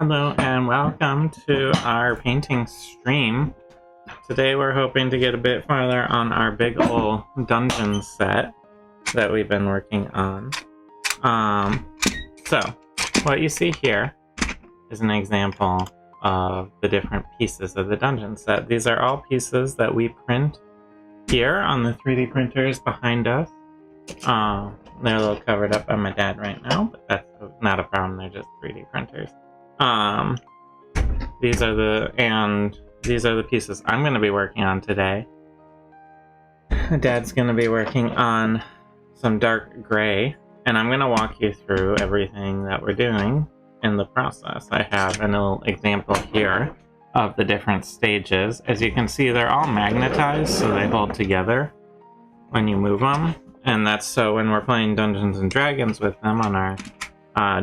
Hello and welcome to our painting stream. Today we're hoping to get a bit farther on our big ol' dungeon set that we've been working on. So what you see here is an example of the different pieces of the dungeon set. These are all pieces that we print here on the 3D printers behind us. They're a little covered up by my dad right now, but that's not a problem. They're just 3D printers. These are the pieces I'm going to be working on today. Dad's going to be working on some dark gray, and I'm going to walk you through everything that we're doing in the process. I have a little example here of the different stages. As you can see, they're all magnetized, so they hold together when you move them, and that's so when we're playing Dungeons and Dragons with them on our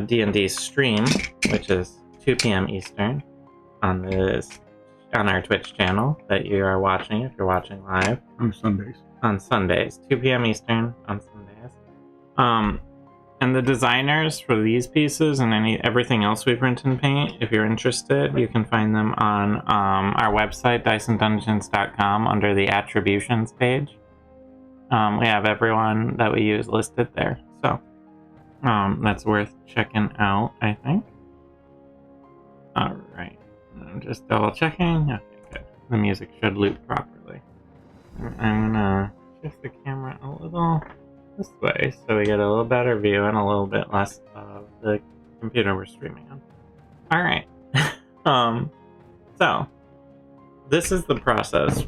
D&D stream, which is 2 p.m. Eastern on our Twitch channel that you are watching if you're watching live. On Sundays, 2 p.m. Eastern on Sundays. And the designers for these pieces and everything else we print and paint, if you're interested, you can find them on our website, DysonDungeons.com, under the attributions page. We have everyone that we use listed there, so that's worth checking out, I think. Alright, I'm just double checking. Okay, good. The music should loop properly. I'm gonna shift the camera a little this way so we get a little better view and a little bit less of the computer we're streaming on. Alright. So this is the process.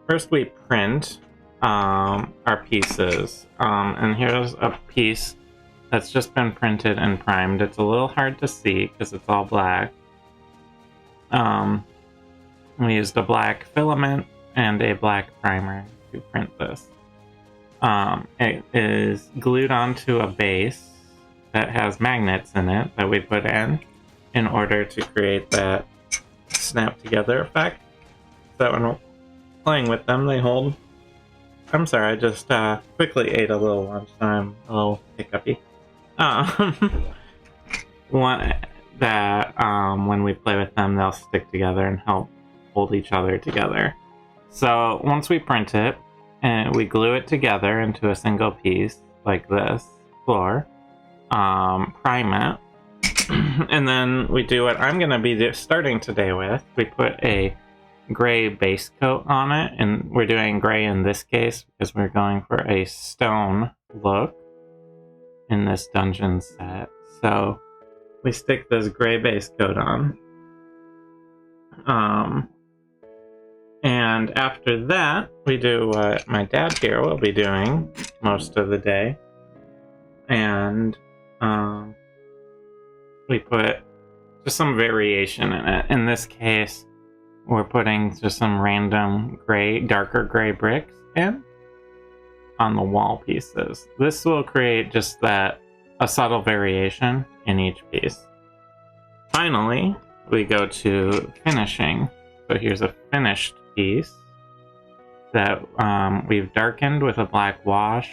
First we print our pieces. And here's a piece that's just been printed and primed. It's a little hard to see because it's all black. We used a black filament and a black primer to print this. It is glued onto a base that has magnets in it that we put in order to create that snap together effect. So when we're playing with them, they hold. I'm sorry, I just quickly ate a little lunch, so I'm a little hiccupy. One that when we play with them, they'll stick together and help hold each other together. So once we print it, and we glue it together into a single piece like this floor, prime it, and then we do what I'm going to be starting today with. We put a gray base coat on it, and we're doing gray in this case because we're going for a stone look in this dungeon set. So we stick this gray base coat on. And after that, we do what my dad here will be doing most of the day. And we put just some variation in it. In this case, we're putting just some random gray, darker gray bricks in on the wall pieces. This will create just a subtle variation in each piece. Finally, we go to finishing. So here's a finished piece that we've darkened with a black wash.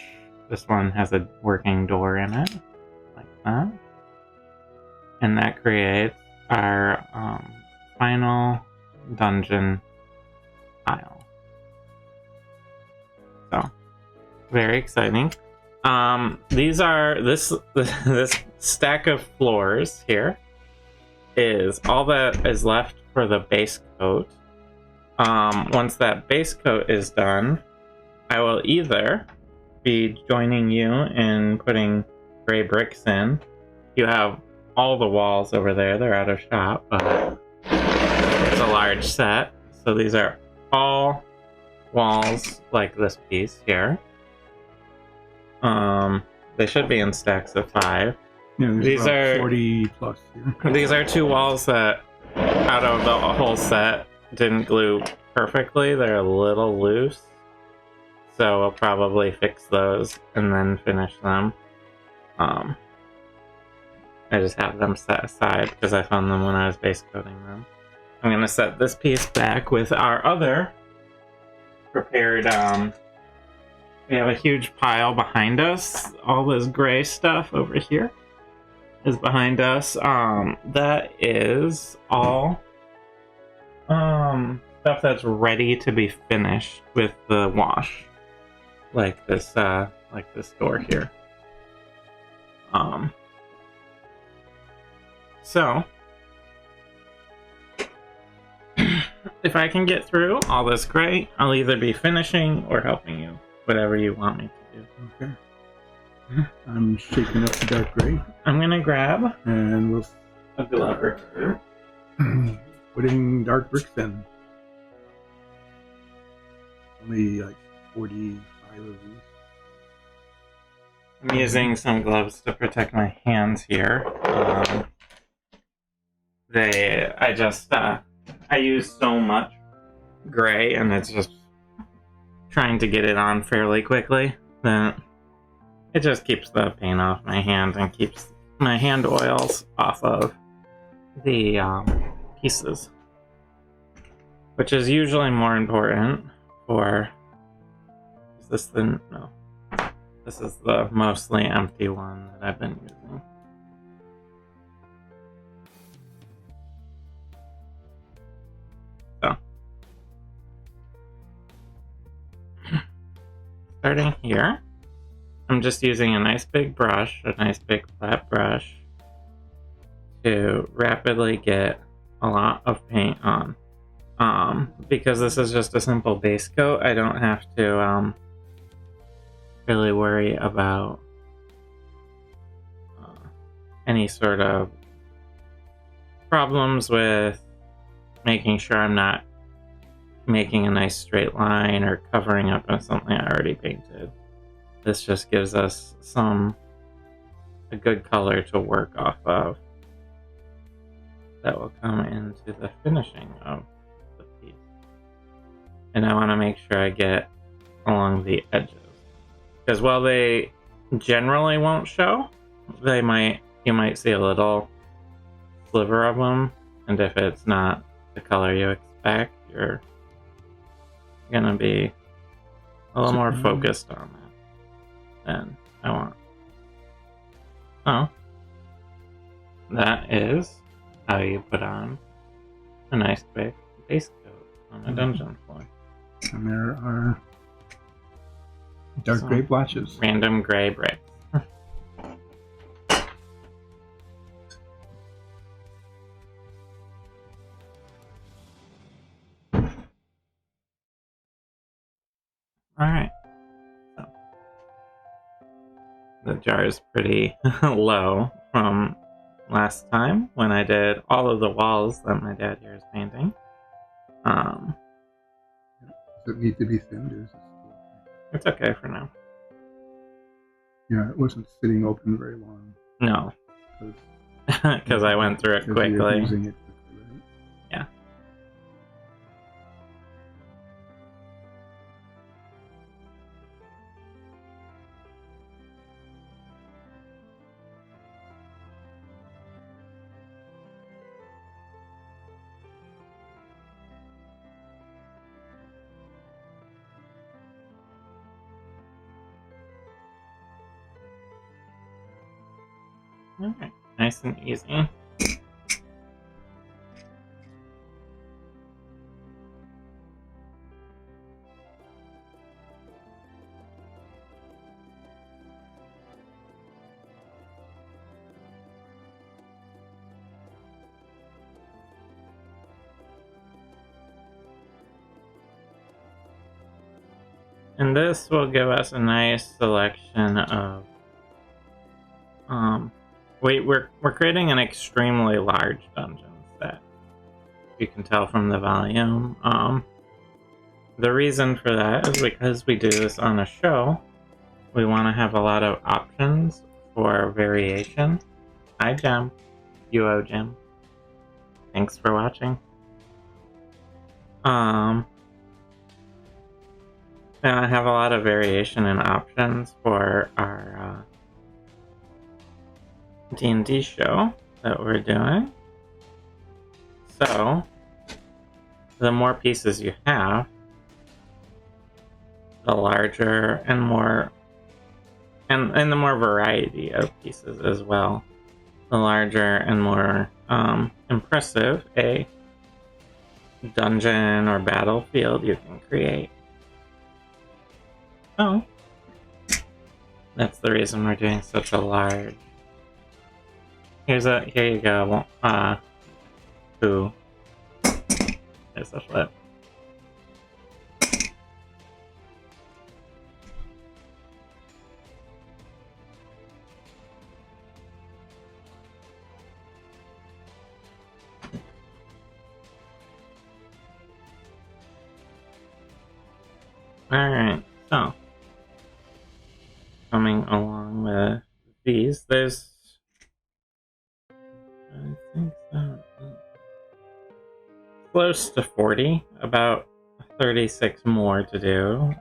This one has a working door in it, like that. And that creates our final dungeon tile. So, very exciting. These are this stack of floors here is all that is left for the base coat. Once that base coat is done, I will either be joining you in putting gray bricks in. You have all the walls over there, they're out of shot, but it's a large set. So these are all walls like this piece here. They should be in stacks of 5. Yeah, these are 40 plus. Yeah. These are 2 walls that out of the whole set didn't glue perfectly. They're a little loose, so we'll probably fix those and then finish them. I just have them set aside because I found them when I was base coating them. I'm gonna set this piece back with our other prepared. We have a huge pile behind us, all this gray stuff over here. is behind us. That is all stuff that's ready to be finished with the wash, like this door here. So if I can get through all this gray, I'll either be finishing or helping you, whatever you want me to do. Okay. I'm shaking up the dark gray. I'm gonna grab and we'll a glove or two. Putting dark bricks in. Only like 45 of these. I'm using some gloves to protect my hands here. I use so much gray, and it's just trying to get it on fairly quickly that it just keeps the paint off my hand and keeps my hand oils off of the pieces, which is usually more important for. Is this the no? This is the mostly empty one that I've been using. So, starting here, I'm just using a nice big brush, a nice big flat brush, to rapidly get a lot of paint on. Because this is just a simple base coat, I don't have to really worry about any sort of problems with making sure I'm not making a nice straight line or covering up on something I already painted. This just gives us a good color to work off of that will come into the finishing of the piece. And I want to make sure I get along the edges, because while they generally won't show, you might see a little sliver of them, and if it's not the color you expect, you're gonna be a little more focused on that than I want. So that is how you put on a nice big base coat on a dungeon floor. And there are dark gray blotches. Random gray bricks. Alright. So, the jar is pretty low from last time when I did all of the walls that my dad here is painting. Does it need to be thinned, or is it still okay? It's okay for now. Yeah, it wasn't sitting open very long. No. Because I went through it quickly. You're using it quickly, right? Yeah. Alright, nice and easy. And this will give us a nice selection of we're creating an extremely large dungeon set. You can tell from the volume. The reason for that is because we do this on a show. We want to have a lot of options for variation. Hi, Jim. UO Jim. Thanks for watching. And I have a lot of variation and options for our D&D show that we're doing. So, the more pieces you have, the larger and more, and the more variety of pieces as well. the larger and more impressive a dungeon or battlefield you can create. So, that's the reason we're doing such a large. Here you go. Ooh. There's a flip. Alright, so coming along with these, there's I think so. Close to 40, about 36 more to do.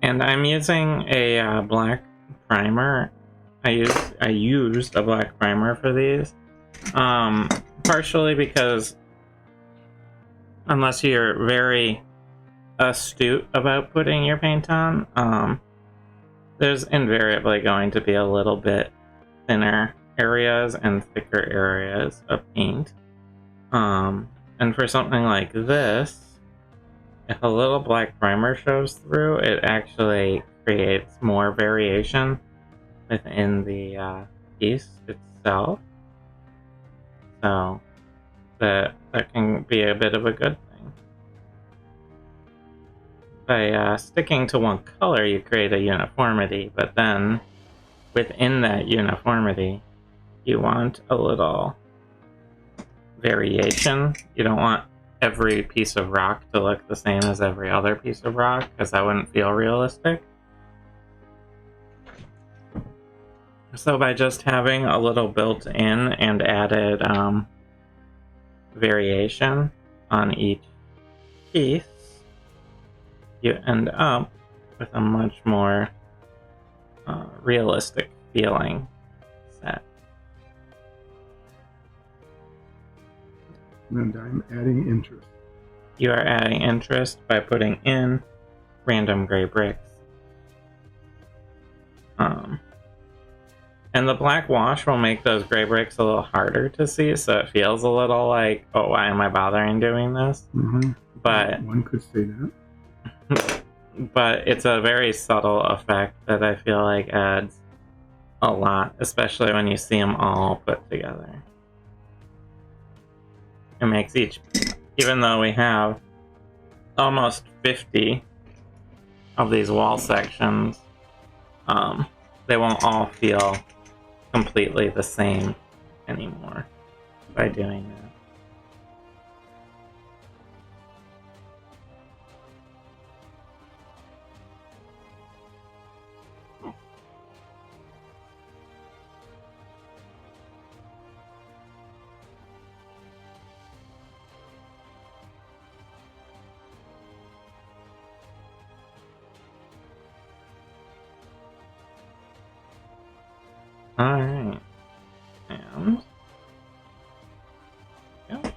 And I'm using a black primer. I used a black primer for these, partially because unless you're very astute about putting your paint on, there's invariably going to be a little bit thinner areas and thicker areas of paint. And for something like this, if a little black primer shows through, it actually creates more variation within the piece itself. So that can be a bit of a good thing. By sticking to one color, you create a uniformity, but then within that uniformity, you want a little variation. You don't want every piece of rock to look the same as every other piece of rock, because that wouldn't feel realistic. So by just having a little built-in and added variation on each piece, you end up with a much more realistic feeling set. And I'm adding interest. You are adding interest by putting in random gray bricks. And the black wash will make those gray bricks a little harder to see, so it feels a little like, oh, why am I bothering doing this? Mm-hmm. But one could say that. But it's a very subtle effect that I feel like adds a lot, especially when you see them all put together. It makes each, even though we have almost 50 of these wall sections, they won't all feel completely the same anymore by doing that. Alright. And yeah.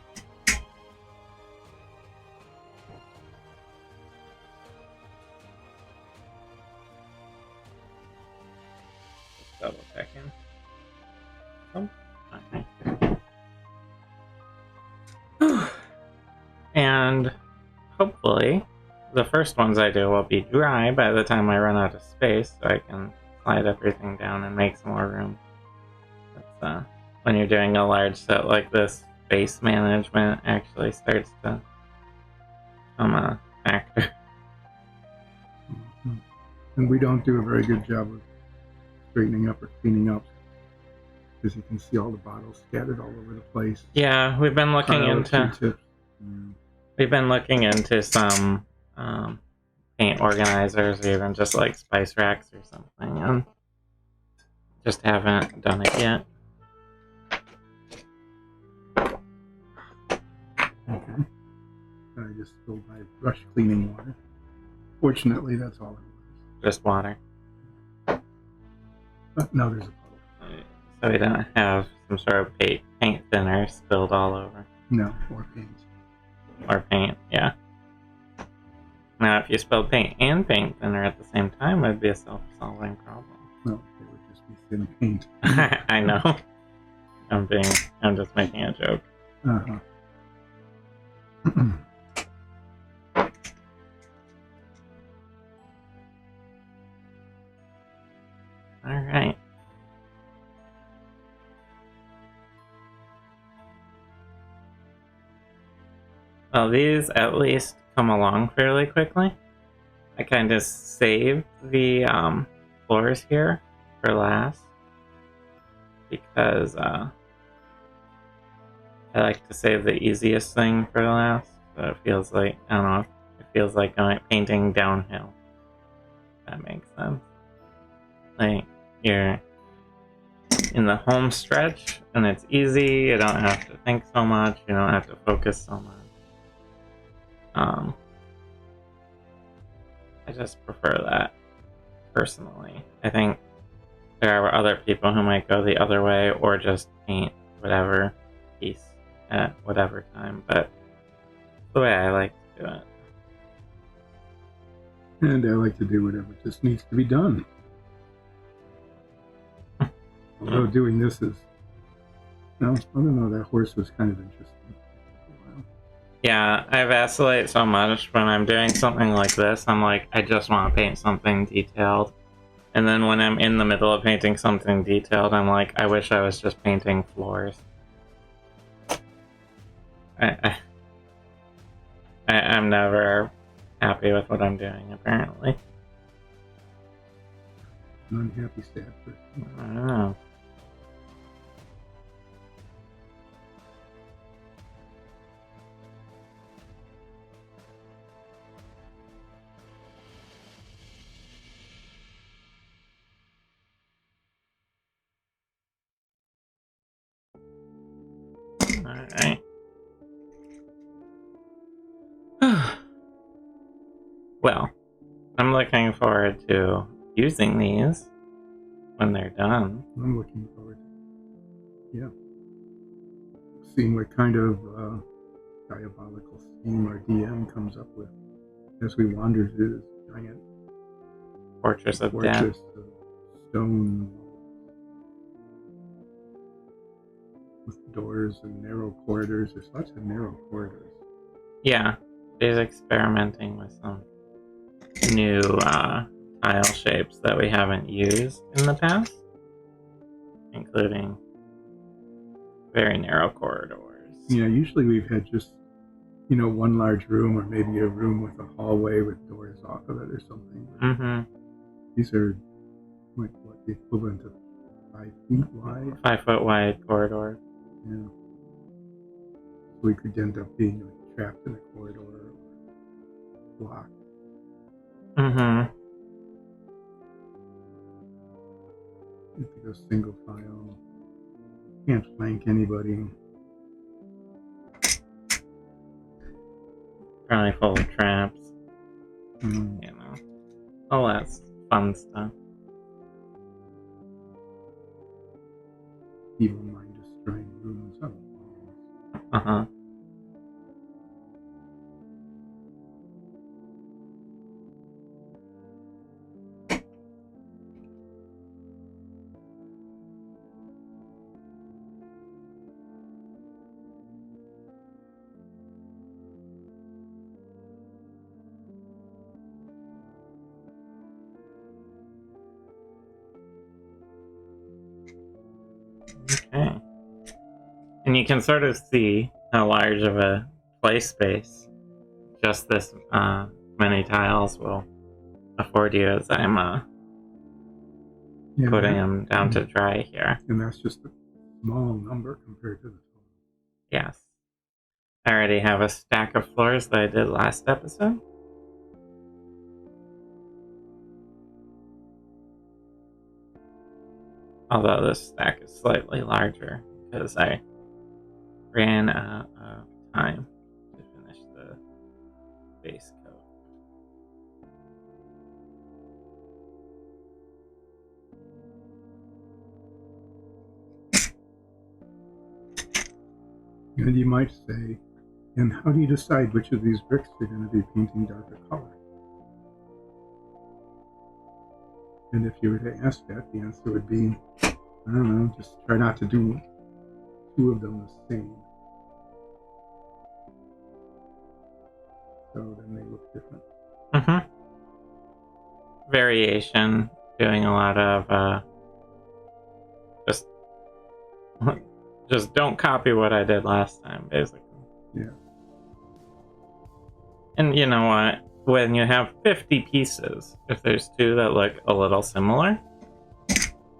Double checking. Oh, okay. And hopefully the first ones I do will be dry by the time I run out of space, so I can slide everything down and make some more room. That's, when you're doing a large set like this, space management actually starts to become a factor. Mm-hmm. And we don't do a very good job of straightening up or cleaning up, because you can see all the bottles scattered all over the place. Yeah, we've been looking into some paint organizers, or even just like spice racks or something, and just haven't done it yet. Okay. I just spilled my brush cleaning water. Fortunately, that's all it was. Just water. No, there's a puddle. So we don't have some sort of paint thinner spilled all over. No, or paint. Or paint, yeah. Now, if you spilled paint and paint thinner at the same time, it would be a self-solving problem. Well, it would just be thin paint. I know. I'm just making a joke. Uh-huh. Alright. Well, these at least come along fairly quickly. I kind of saved the floors here for last because I like to save the easiest thing for last. So it feels like, I don't know, it feels like painting downhill. If that makes sense. Like, you're in the home stretch and it's easy, you don't have to think so much, you don't have to focus so much. I just prefer that, personally. I think there are other people who might go the other way or just paint whatever piece at whatever time, but the way I like to do it. And I like to do whatever just needs to be done. Although doing this is, no, I don't know, that horse was kind of interesting. Wow. Yeah, I vacillate so much when I'm doing something like this. I'm like, I just want to paint something detailed. And then when I'm in the middle of painting something detailed, I'm like, I wish I was just painting floors. I'm never happy with what I'm doing, apparently. An unhappy, sad person. I don't know. Alright. Well, I'm looking forward to using these when they're done. I'm looking forward to, seeing what kind of diabolical scheme our DM comes up with as we wander through this giant Fortress of Death. fortress of stone with doors and narrow corridors. There's lots of narrow corridors. Yeah, he's experimenting with some new tile shapes that we haven't used in the past, including very narrow corridors. Yeah, usually we've had just, one large room or maybe a room with a hallway with doors off of it or something. Mm-hmm. These are like what the equivalent of 5 feet wide. 5 foot wide corridor. Yeah. So we could end up being like trapped in a corridor or blocked. Mm-hmm. You have to go single file. Can't flank anybody. Probably full of traps. Mm. You know, all that fun stuff. Evil mind destroying ruins on walls. Uh-huh. Okay. And you can sort of see how large of a play space just this many tiles will afford you as I'm putting them down to dry here. And that's just a small number compared to the total. Yes. I already have a stack of floors that I did last episode. Although this stack is slightly larger because I ran out of time to finish the base coat. And you might say, and how do you decide which of these bricks you're going to be painting darker color? And if you were to ask that, the answer would be, I don't know, just try not to do two of them the same. So then they look different. Mm-hmm. Variation, doing a lot of just don't copy what I did last time, basically. Yeah. And you know what? When you have 50 pieces, if there's two that look a little similar,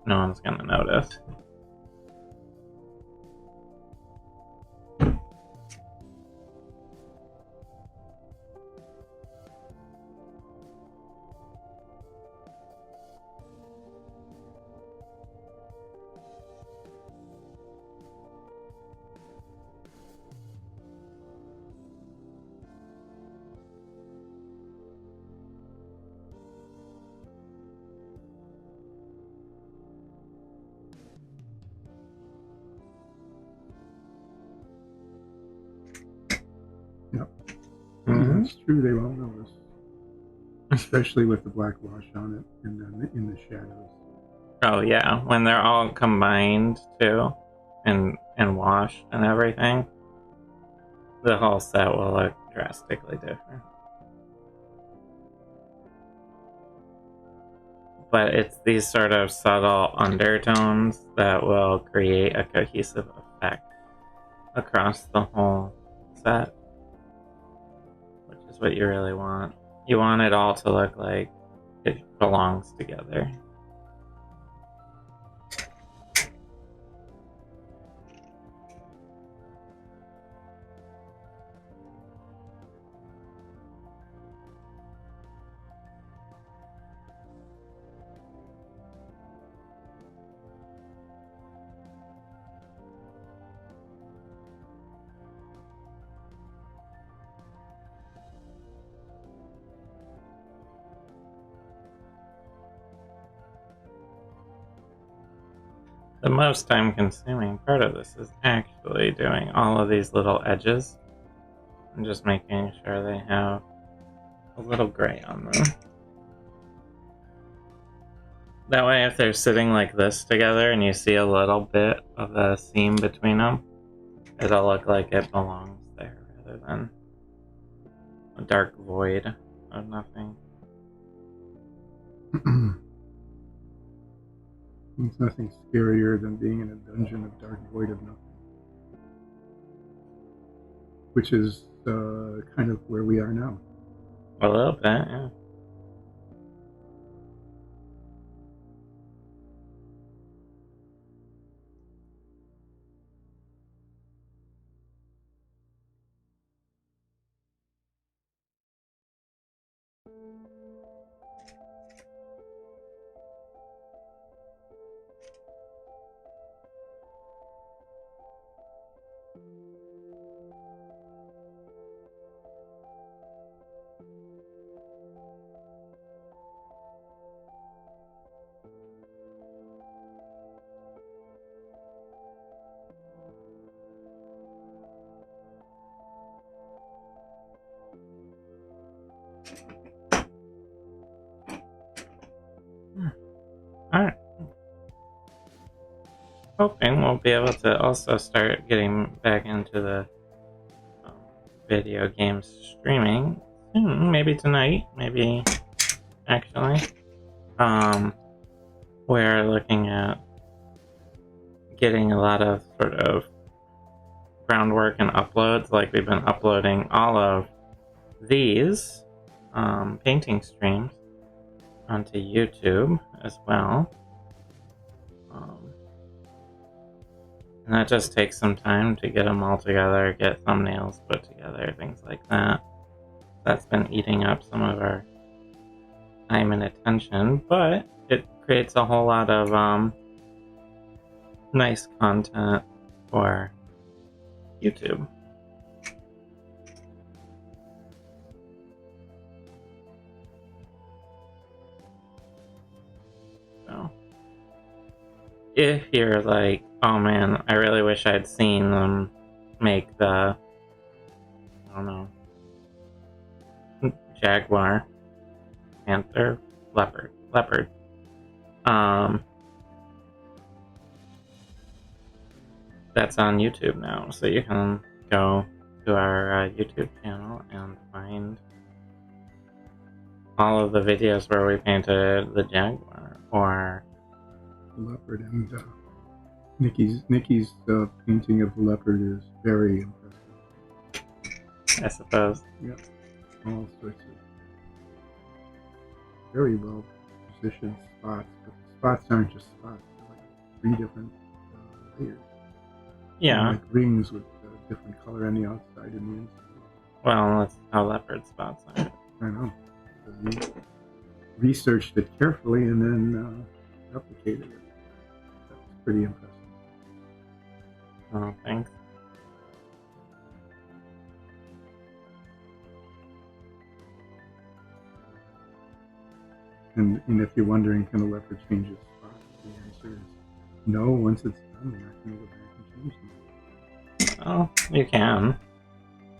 no one's gonna notice. Yep. Mm-hmm. That's true, they won't notice. Especially with the black wash on it and then in the shadows. Oh yeah, when they're all combined too, and washed and everything, the whole set will look drastically different. But it's these sort of subtle undertones that will create a cohesive effect across the whole set, which is what you really want. You want it all to look like it belongs together. The most time-consuming part of this is actually doing all of these little edges and just making sure they have a little gray on them. That way, if they're sitting like this together and you see a little bit of the seam between them, it'll look like it belongs there rather than a dark void of nothing. There's nothing scarier than being in a dungeon of dark void of nothing. Which is kind of where we are now. A little bit, yeah. Alright. Hoping we'll be able to also start getting back into the video game streaming soon. Maybe tonight, maybe actually. We're looking at getting a lot of sort of groundwork and uploads, like we've been uploading all of these painting streams onto YouTube as well. And that just takes some time to get them all together, get thumbnails put together, things like that. That's been eating up some of our time and attention, but it creates a whole lot of nice content for YouTube. So, if you're like, oh man, I really wish I'd seen them make the, I don't know, jaguar, panther, leopard. That's on YouTube now, so you can go to our YouTube channel and find all of the videos where we painted the jaguar or leopard. And Nikki's painting of the leopard is very impressive. I suppose. Yeah, all sorts of very well positioned spots, but the spots aren't just spots; they're like 3 different layers. Yeah. Like rings with different color on the outside and the inside. Well, that's how leopard spots are. I know. So you researched it carefully and then replicated it. That's pretty impressive. Oh, thanks. And if you're wondering, can a leopard change its spots? The answer is no. Once it's done, you're not going to go back and change them. Oh, you can.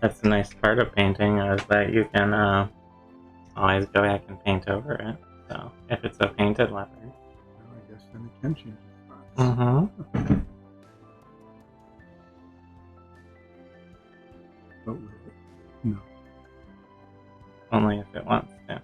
That's the nice part of painting, is that you can always go back and paint over it. So, if it's a painted leopard. Well, I guess then it can change its spots. Mm-hmm. But will it? No. Only if it wants to.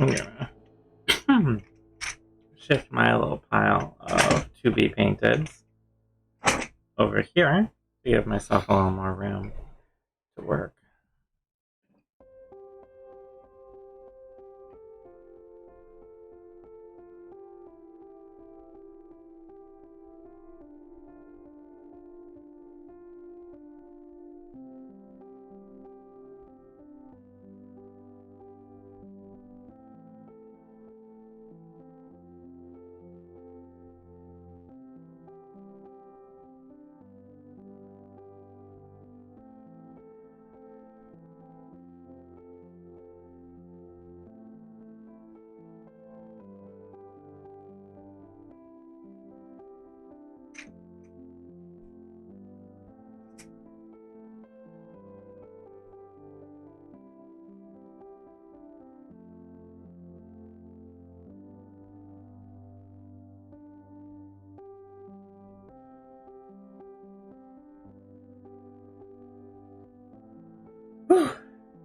I'm gonna shift my little pile of to be painted over here to give myself a little more room to work.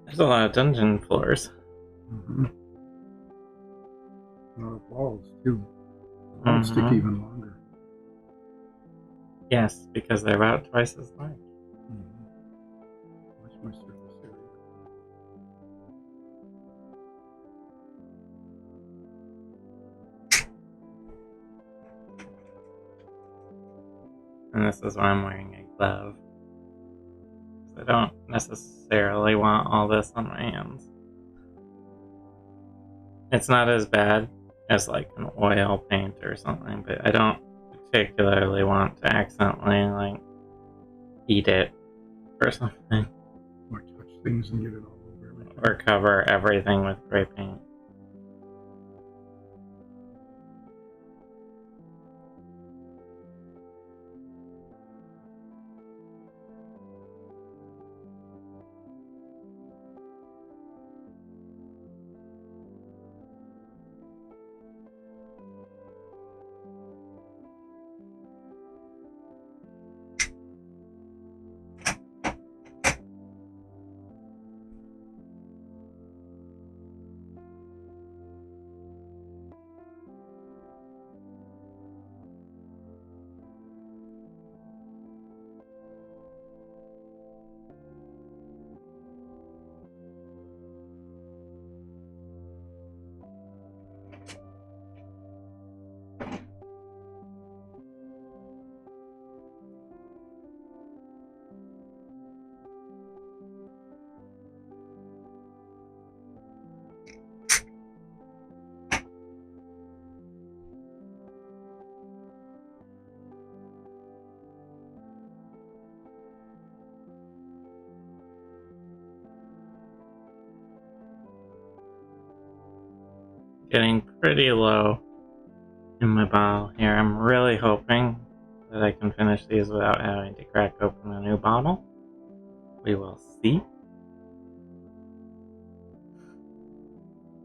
There's a lot of dungeon floors. Mm-hmm. A lot of walls, too. Walls stick even longer. Yes, because they're about twice as large. Mm-hmm. Much more surface area. And this is why I'm wearing a glove. I don't necessarily want all this on my hands. It's not as bad as like an oil paint or something, but I don't particularly want to accidentally like eat it or something. Or touch things and get it all over everything. Or cover everything with gray paint. getting pretty low in my bottle here. I'm really hoping that I can finish these without having to crack open a new bottle. We will see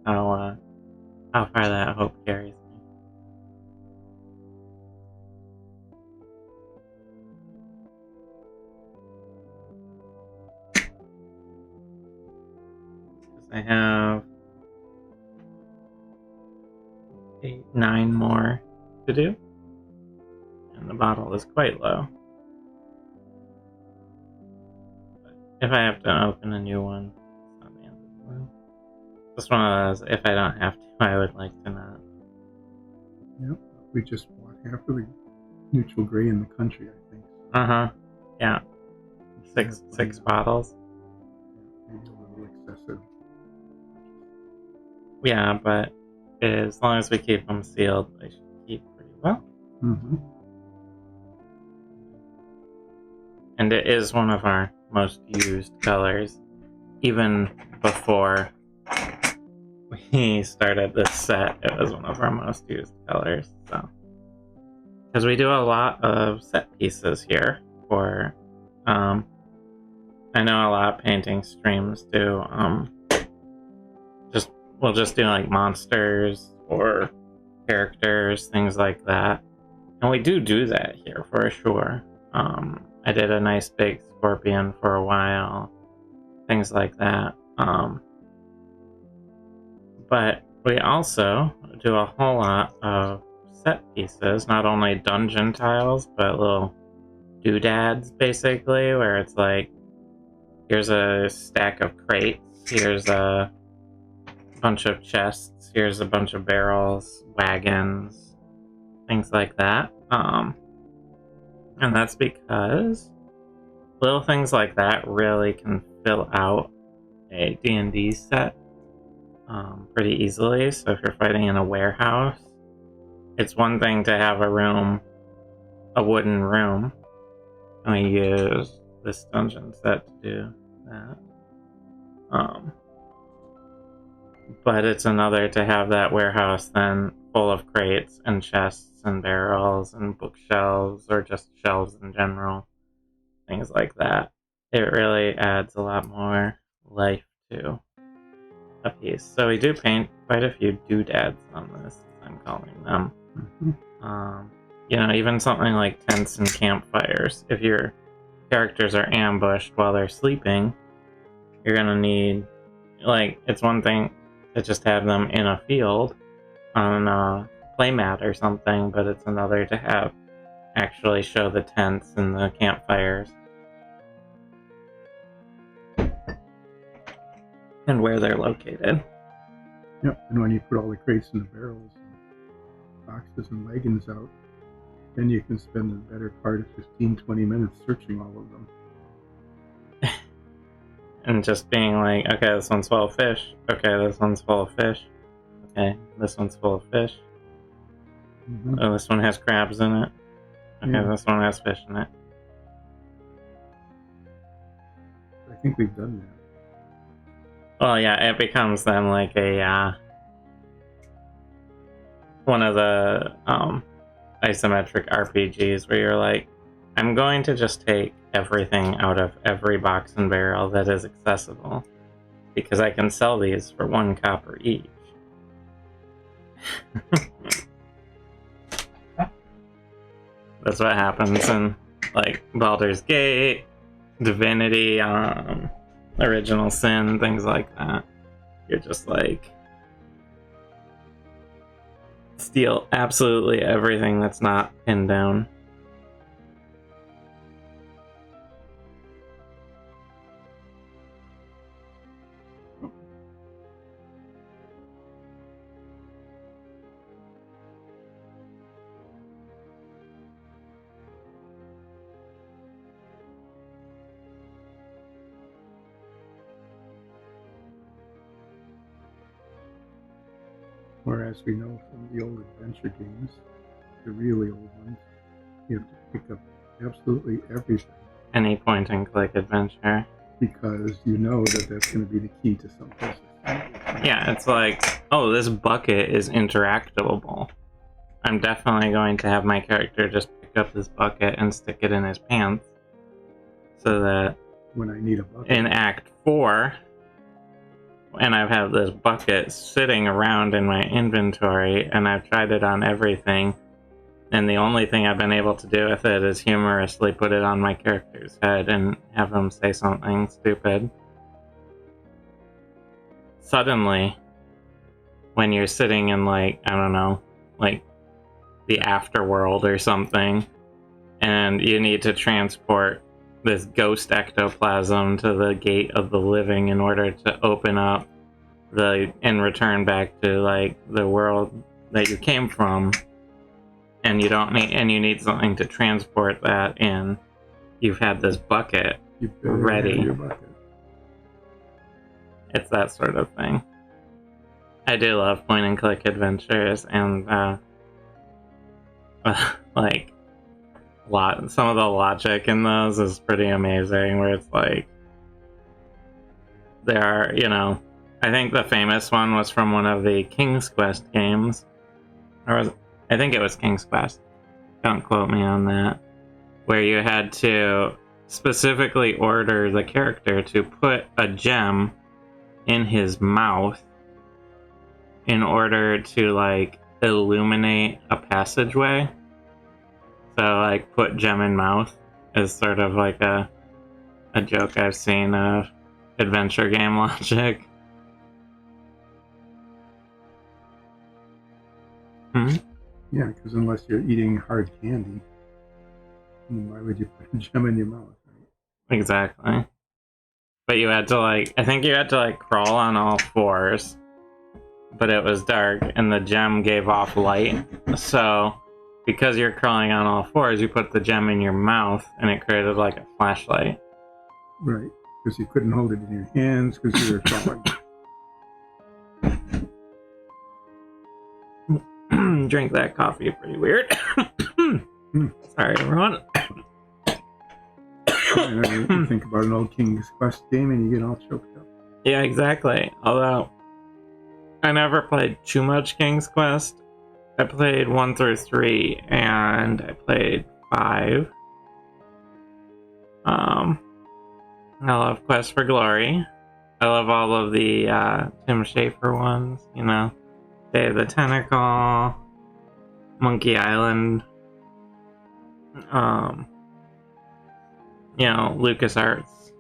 how far that hope carries me. Because I have 8, 9 more to do, and the bottle is quite low. But if I have to open a new one, it's not the end of the world. Just one of those, if I don't have to, I would like to not. Yep, we just bought half of the neutral gray in the country, I think. Yeah. Six bottles. Maybe a little excessive. Yeah, but as long as we keep them sealed, they should keep pretty well. Mm-hmm. And it is one of our most used colors, even before we started this set. It was one of our most used colors. So, because we do a lot of set pieces here for, I know a lot of painting streams do. We'll just do like monsters or characters, things like that. And we do that here for sure. I did a nice big scorpion for a while, things like that. But we also do a whole lot of set pieces, not only dungeon tiles, but little doodads, basically, where it's like, here's a stack of crates, here's a bunch of chests, here's a bunch of barrels, wagons, things like that. And that's because little things like that really can fill out a D&D set pretty easily. So if you're fighting in a warehouse, it's one thing to have a wooden room, and we use this dungeon set to do that. But it's another to have that warehouse then full of crates and chests and barrels and bookshelves, or just shelves in general, things like that. It really adds a lot more life to a piece. So we do paint quite a few doodads on this, as I'm calling them. Even something like tents and campfires. If your characters are ambushed while they're sleeping, you're gonna need, it's one thing to just have them in a field on a playmat or something, but it's another to actually show the tents and the campfires and where they're located. Yep, and when you put all the crates and the barrels and boxes and wagons out, then you can spend the better part of 15-20 minutes searching all of them. And just being like, okay, this one's full of fish. Okay, this one's full of fish. Okay, this one's full of fish. Mm-hmm. Oh, this one has crabs in it. Okay, Yeah. This one has fish in it. I think we've done that. Well, yeah, it becomes then like a one of the isometric RPGs where you're like, I'm going to just take everything out of every box and barrel that is accessible, because I can sell these for 1 copper each. That's what happens in like Baldur's Gate, Divinity, Original Sin, things like that. You're just like, steal absolutely everything that's not pinned down. Whereas we know from the old adventure games, the really old ones, you have to pick up absolutely everything. Any point and click adventure. Because you know that that's going to be the key to some places. Yeah, it's like, oh, this bucket is interactable. I'm definitely going to have my character just pick up this bucket and stick it in his pants. So that when I need a bucket. in Act 4, and I've had this bucket sitting around in my inventory, and I've tried it on everything, and the only thing I've been able to do with it is humorously put it on my character's head and have him say something stupid. Suddenly, when you're sitting in, like, I don't know, like the afterworld or something, and you need to transport this ghost ectoplasm to the gate of the living in order to open up and return back to, like, the world that you came from, and you need something to transport that in. You've had this bucket ready. Your bucket. It's that sort of thing. I do love point and click adventures, and like some of the logic in those is pretty amazing, where it's like there are, I think the famous one was from one of the King's Quest games, I think it was King's Quest, don't quote me on that, where you had to specifically order the character to put a gem in his mouth in order to, like, illuminate a passageway. So, like, put gem in mouth is sort of like a joke I've seen of adventure game logic. Yeah, because unless you're eating hard candy, why would you put a gem in your mouth? Right? Exactly. But you had to, like, I think you had to, like, crawl on all fours, but it was dark and the gem gave off light. So because you're crawling on all fours, you put the gem in your mouth and it created, like, a flashlight. Right, because you couldn't hold it in your hands because you were crawling. Drink that coffee, pretty weird. Sorry, everyone. You think about an old King's Quest game and you get all choked up. Yeah, exactly. Although I never played too much King's Quest. I played 1 through 3, and I played 5. I love Quest for Glory. I love all of the Tim Schafer ones, Day of the Tentacle, Monkey Island, LucasArts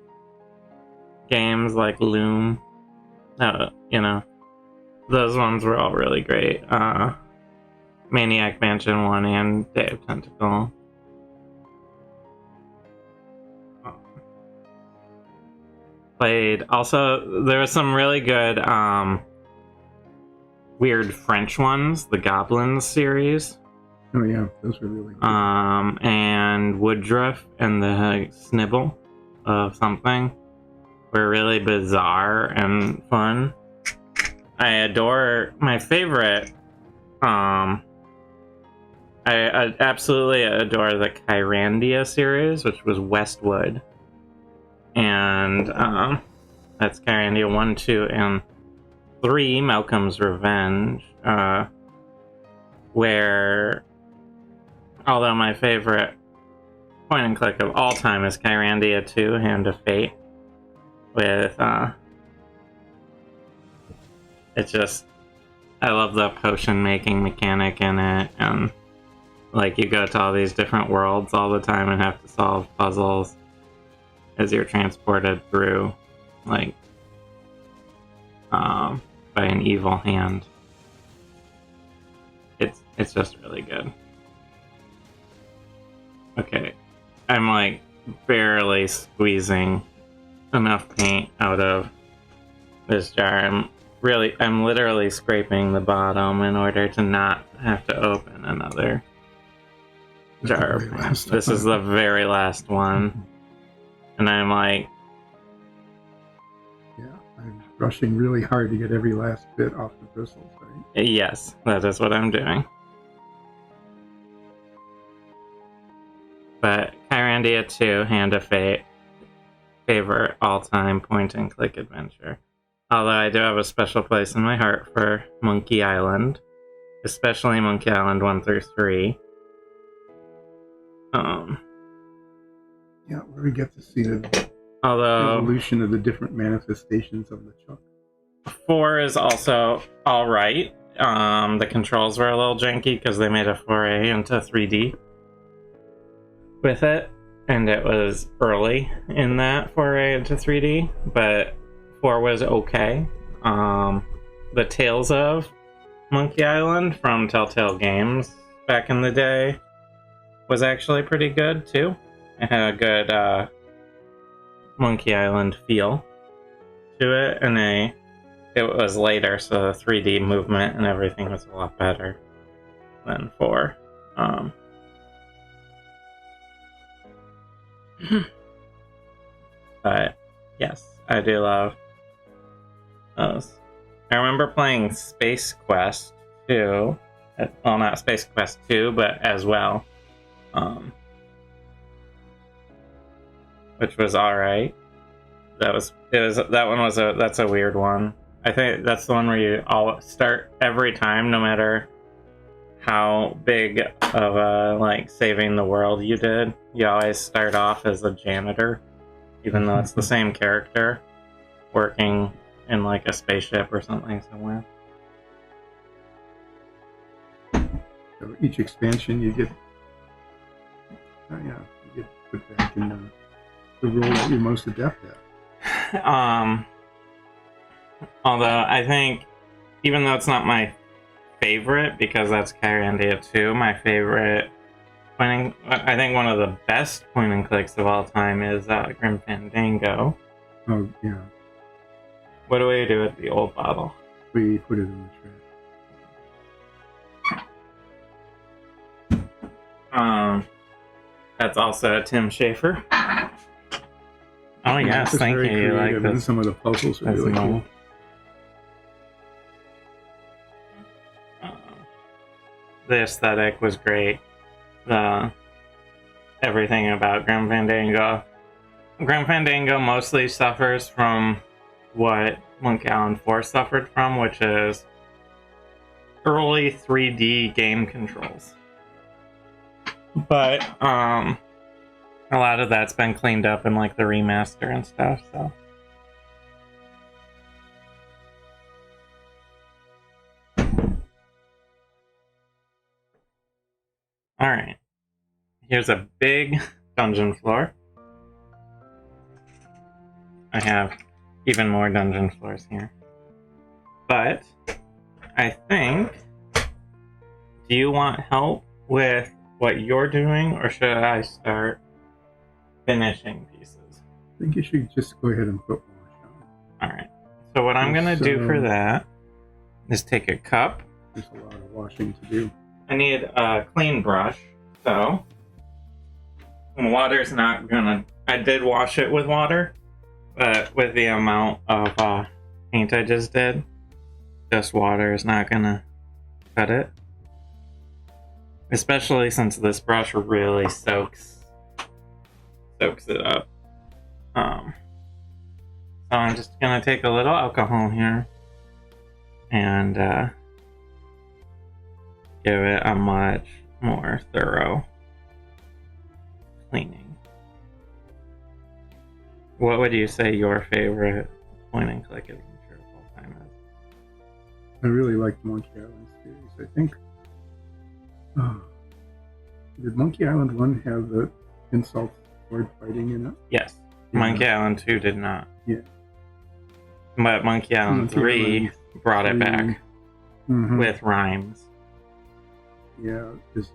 games like Loom. Those ones were all really great. Maniac Mansion 1 and Day of Tentacle. Played also, there was some really good weird French ones, the Goblins series. Oh yeah, those were really good. And Woodruff and the Snibble of something were really bizarre and fun. I adore my favorite. I absolutely adore the Kyrandia series, which was Westwood, and that's Kyrandia 1, 2, and 3, Malcolm's Revenge, where, although my favorite point and click of all time is Kyrandia 2, Hand of Fate, with it's just, I love the potion making mechanic in it, and like you go to all these different worlds all the time and have to solve puzzles as you're transported through, like, by an evil hand. It's just really good. Okay, I'm like barely squeezing enough paint out of this jar. I'm literally scraping the bottom in order to not have to open another jar of paint. This is the very last one. And I'm like... Yeah, I'm brushing really hard to get every last bit off the bristles, right? Yes, that is what I'm doing. But Kyrandia 2, Hand of Fate, favorite all-time point-and-click adventure. Although I do have a special place in my heart for Monkey Island, especially Monkey Island 1 through 3. Yeah, where we get to see the Although evolution of the different manifestations of the Chuck. 4 is also alright. The controls were a little janky because they made a foray into 3D with it, and it was early in that foray into 3D, but 4 was okay. The Tales of Monkey Island from Telltale Games back in the day was actually pretty good too. It had a good Monkey Island feel to it, and it was later, so the 3D movement and everything was a lot better than 4. But yes, I do love those. I remember playing Space Quest 2. Well, not Space Quest 2, but as well. Which was alright. That's a weird one. I think that's the one where you all start every time, no matter how big of a like saving the world you did. You always start off as a janitor, even though it's the same character working in like a spaceship or something somewhere. So each expansion you get, you get put back in the role that you're most adept at. Although I think, even though it's not my favorite, because that's Kyrandia 2, my favorite I think one of the best point and clicks of all time is Grim Fandango. Oh, yeah. What do we do with the old bottle? We put it in the trash. That's also Tim Schafer. Oh yes, thank you. You like this? Some of the puzzles are really cool. The aesthetic was great. Everything about Grim Fandango. Grim Fandango mostly suffers from what Monkey Island 4 suffered from, which is early 3D game controls. But a lot of that's been cleaned up in like the remaster and stuff, so. Alright. Here's a big dungeon floor. I have even more dungeon floors here. But I think, do you want help with what you're doing, or should I start finishing pieces? I think you should just go ahead and put wash on. Alright. So what I'm gonna do for that is take a cup. There's a lot of washing to do. I need a clean brush, so water's not gonna... I did wash it with water, but with the amount of paint I just did, just water is not gonna cut it. Especially since this brush really soaks it up. So I'm just gonna take a little alcohol here and give it a much more thorough cleaning. What would you say your favorite point and click adventure of all time is? I really like the Monkey Island series. I think did Monkey Island 1 have the insult sword fighting in it? Yes. Yeah. Monkey Island 2 did not. Yeah. But Monkey Island 3 brought it back with rhymes. Yeah, because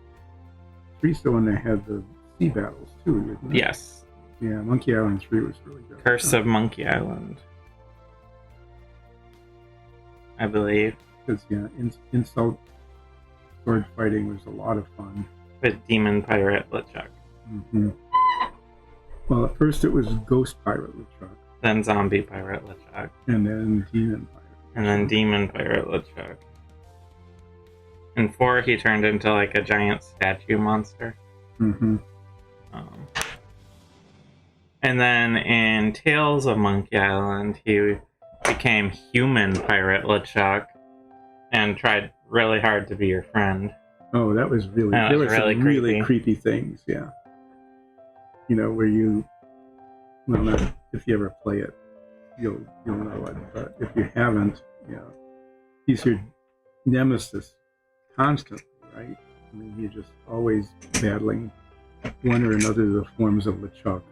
3's the one that had the sea battles too, didn't it? Yes. Yeah, Monkey Island 3 was really good. Curse of Monkey Island, I believe. Because, yeah, insult sword fighting was a lot of fun. With Demon Pirate LeChuck. Well, at first it was Ghost Pirate LeChuck. Then Zombie Pirate LeChuck. And then Demon Pirate. And then Demon Pirate LeChuck. In 4, he turned into like a giant statue monster. And then in Tales of Monkey Island, he became human pirate LeChuck and tried really hard to be your friend. Oh, that was really, That there was were really some really creepy. creepy things, yeah. You know, where you, well, not, if you ever play it, you'll know it. But if you haven't, you know, he's your nemesis constantly, right? I mean, you're just always battling one or another of the forms of LeChuck.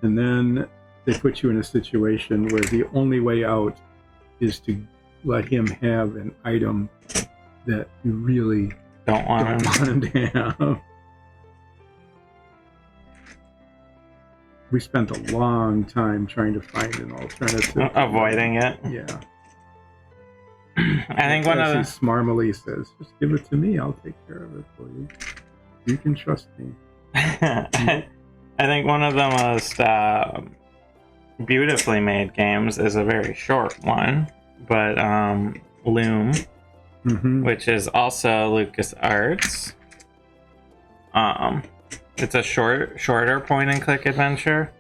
And then they put you in a situation where the only way out is to let him have an item that you really Don't want don't him. want him to have. We spent a long time trying to find an alternative. Avoiding it. Yeah. I think one As of he the... smarmily says, just give it to me, I'll take care of it for you. You can trust me. I think one of the most beautifully made games is a very short one, but Loom, which is also LucasArts. It's a shorter point-and-click adventure,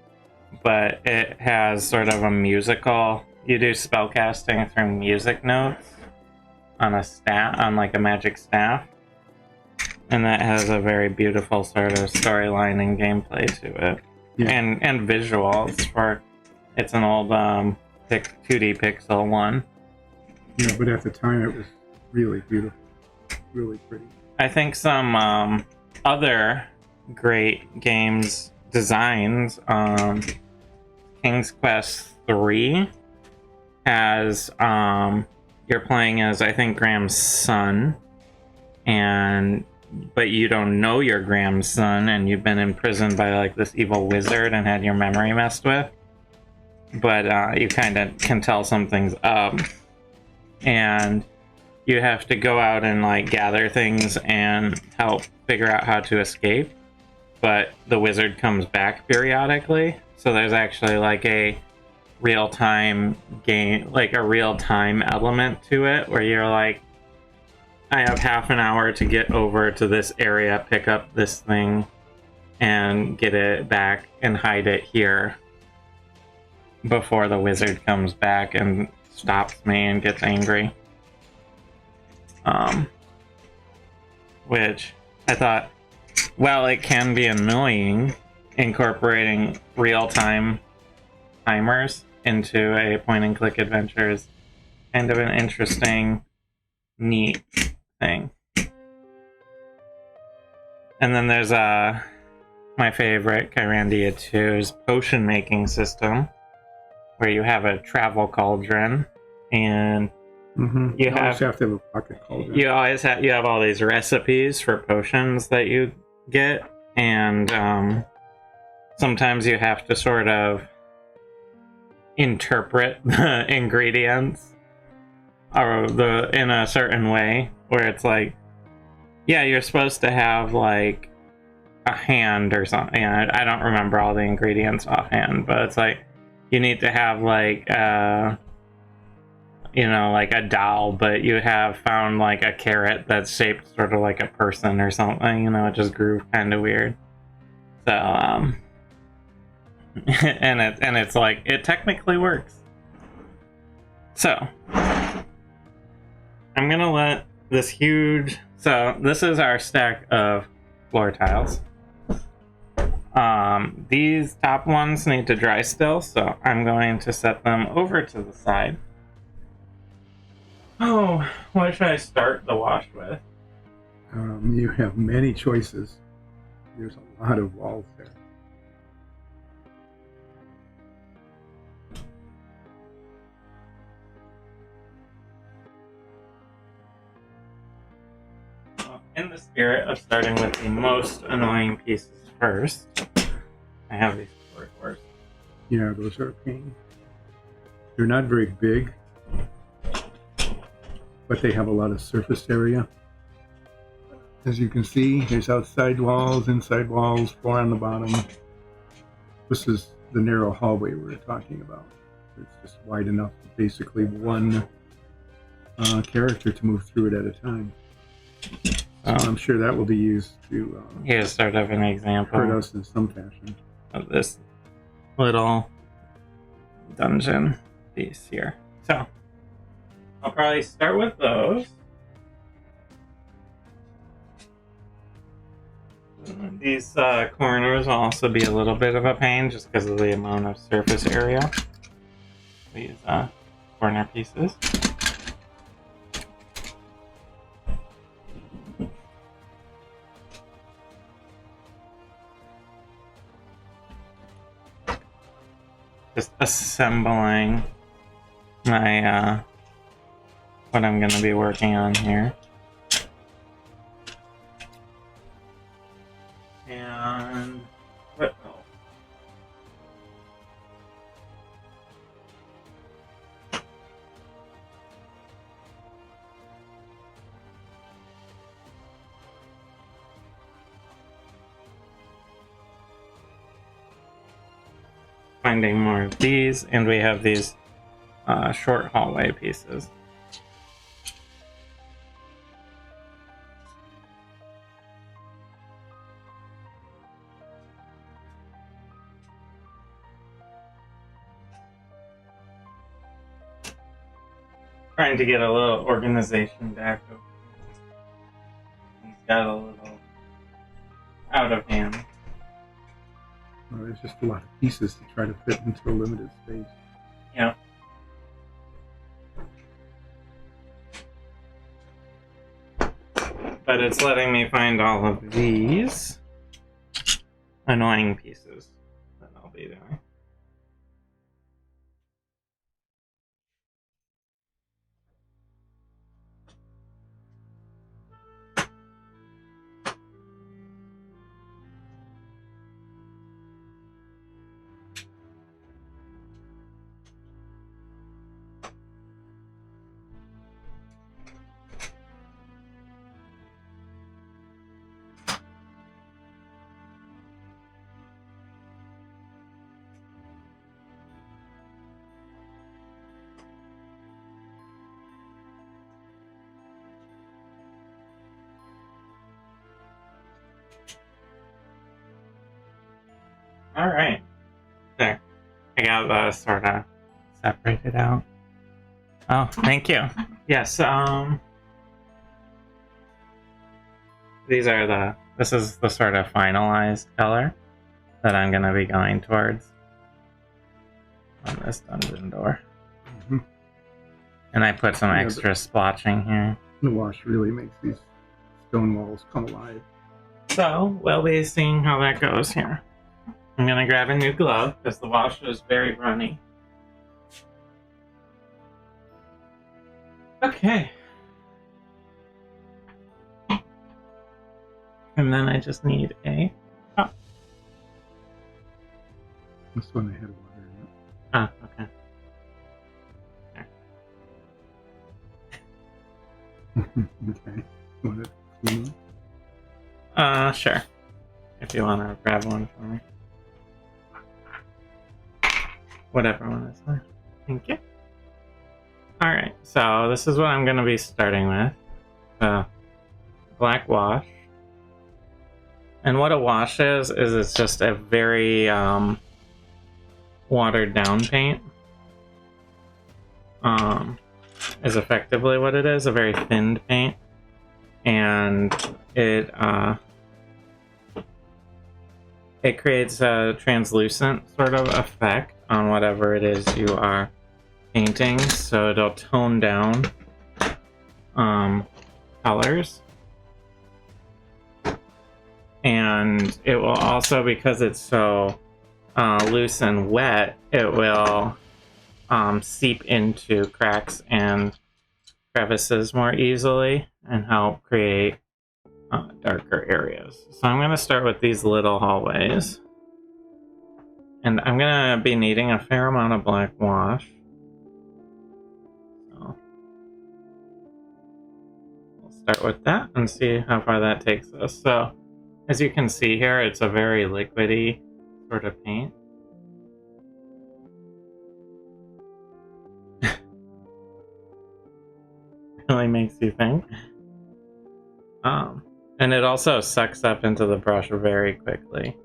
but it has sort of a musical. You do spellcasting through music notes on like a magic staff, and that has a very beautiful sort of storyline and gameplay to it, and visuals. For it's an old 2D pixel one. Yeah, but at the time it was really beautiful, really pretty. I think some other great games designs. King's Quest 3 has you're playing as, I think, Graham's son, but you don't know you're Graham's son, and you've been imprisoned by like this evil wizard and had your memory messed with. But you kind of can tell something's up, and you have to go out and like gather things and help figure out how to escape. But the wizard comes back periodically, so there's actually like a real-time game, like a real-time element to it, where you're like, I have half an hour to get over to this area, pick up this thing, and get it back and hide it here before the wizard comes back and stops me and gets angry. Which I thought, well, it can be annoying incorporating real-time timers into a point-and-click adventure is kind of an interesting, neat thing. And then there's my favorite, Kyrandia 2's potion-making system, where you have a travel cauldron, and you always have to have a pocket cauldron. You have all these recipes for potions that you get, and sometimes you have to sort of interpret the ingredients in a certain way, where it's like, yeah, you're supposed to have like a hand or something. I don't remember all the ingredients offhand, but it's like you need to have like like a doll, but you have found like a carrot that's shaped sort of like a person or something. It just grew kind of weird. So and it's like, it technically works. So I'm gonna let this huge. So this is our stack of floor tiles. These top ones need to dry still, so I'm going to set them over to the side. Oh, what should I start the wash with? You have many choices. There's a lot of walls there. Well, in the spirit of starting with the most annoying pieces first, I have these corridors. Yeah, those are a pain. They're not very big, but they have a lot of surface area. As you can see, there's outside walls, inside walls, floor on the bottom. This is the narrow hallway we were talking about. It's just wide enough for basically one character to move through it at a time. So I'm sure that will be used to here's sort of an example hurt us in some fashion. of this little dungeon piece here. So I'll probably start with those. These corners will also be a little bit of a pain just because of the amount of surface area. These corner pieces. Just assembling my what I'm going to be working on here. And what else? Finding more of these, and we have these short hallway pieces. Trying to get a little organization back. He's got a little out of hand. Well, there's just a lot of pieces to try to fit into a limited space. Yeah. But it's letting me find all of these annoying pieces that I'll be doing. All right, there. I got sort of separated out. Oh, thank you. Yes. These are this is the sort of finalized color that I'm going to be going towards on this dungeon door. Mm-hmm. And I put some extra splotching here. The wash really makes these stone walls come alive. So we'll be seeing how that goes here. I'm going to grab a new glove because the wash is very runny. Okay. And then I just need a... Oh. This one I had water in it. Ah, okay. Okay. You want it clean? Sure. If you want to grab one for me. Whatever one is fine. Thank you. Alright, so this is what I'm going to be starting with. Black wash. And what a wash is it's just a very watered down paint. Is effectively what it is, a very thinned paint. And it creates a translucent sort of effect on whatever it is you are painting, so it'll tone down colors. And it will also, because it's so loose and wet, it will seep into cracks and crevices more easily and help create darker areas. So I'm going to start with these little hallways. And I'm going to be needing a fair amount of black wash. So we'll start with that and see how far that takes us. So as you can see here, it's a very liquidy sort of paint. Really makes you think. And it also sucks up into the brush very quickly.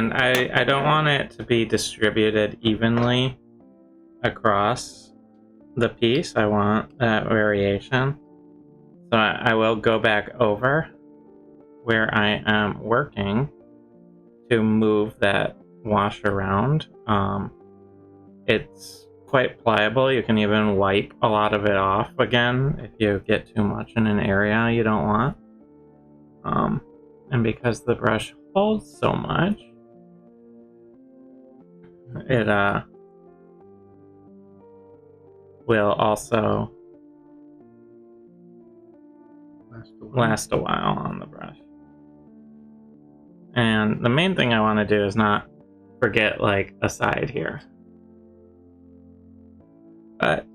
And I don't want it to be distributed evenly across the piece. I want that variation. So I will go back over where I am working to move that wash around. It's quite pliable. You can even wipe a lot of it off again if you get too much in an area you don't want. And because the brush holds so much, it will also last a while on the brush. And the main thing I want to do is not forget like a side here. But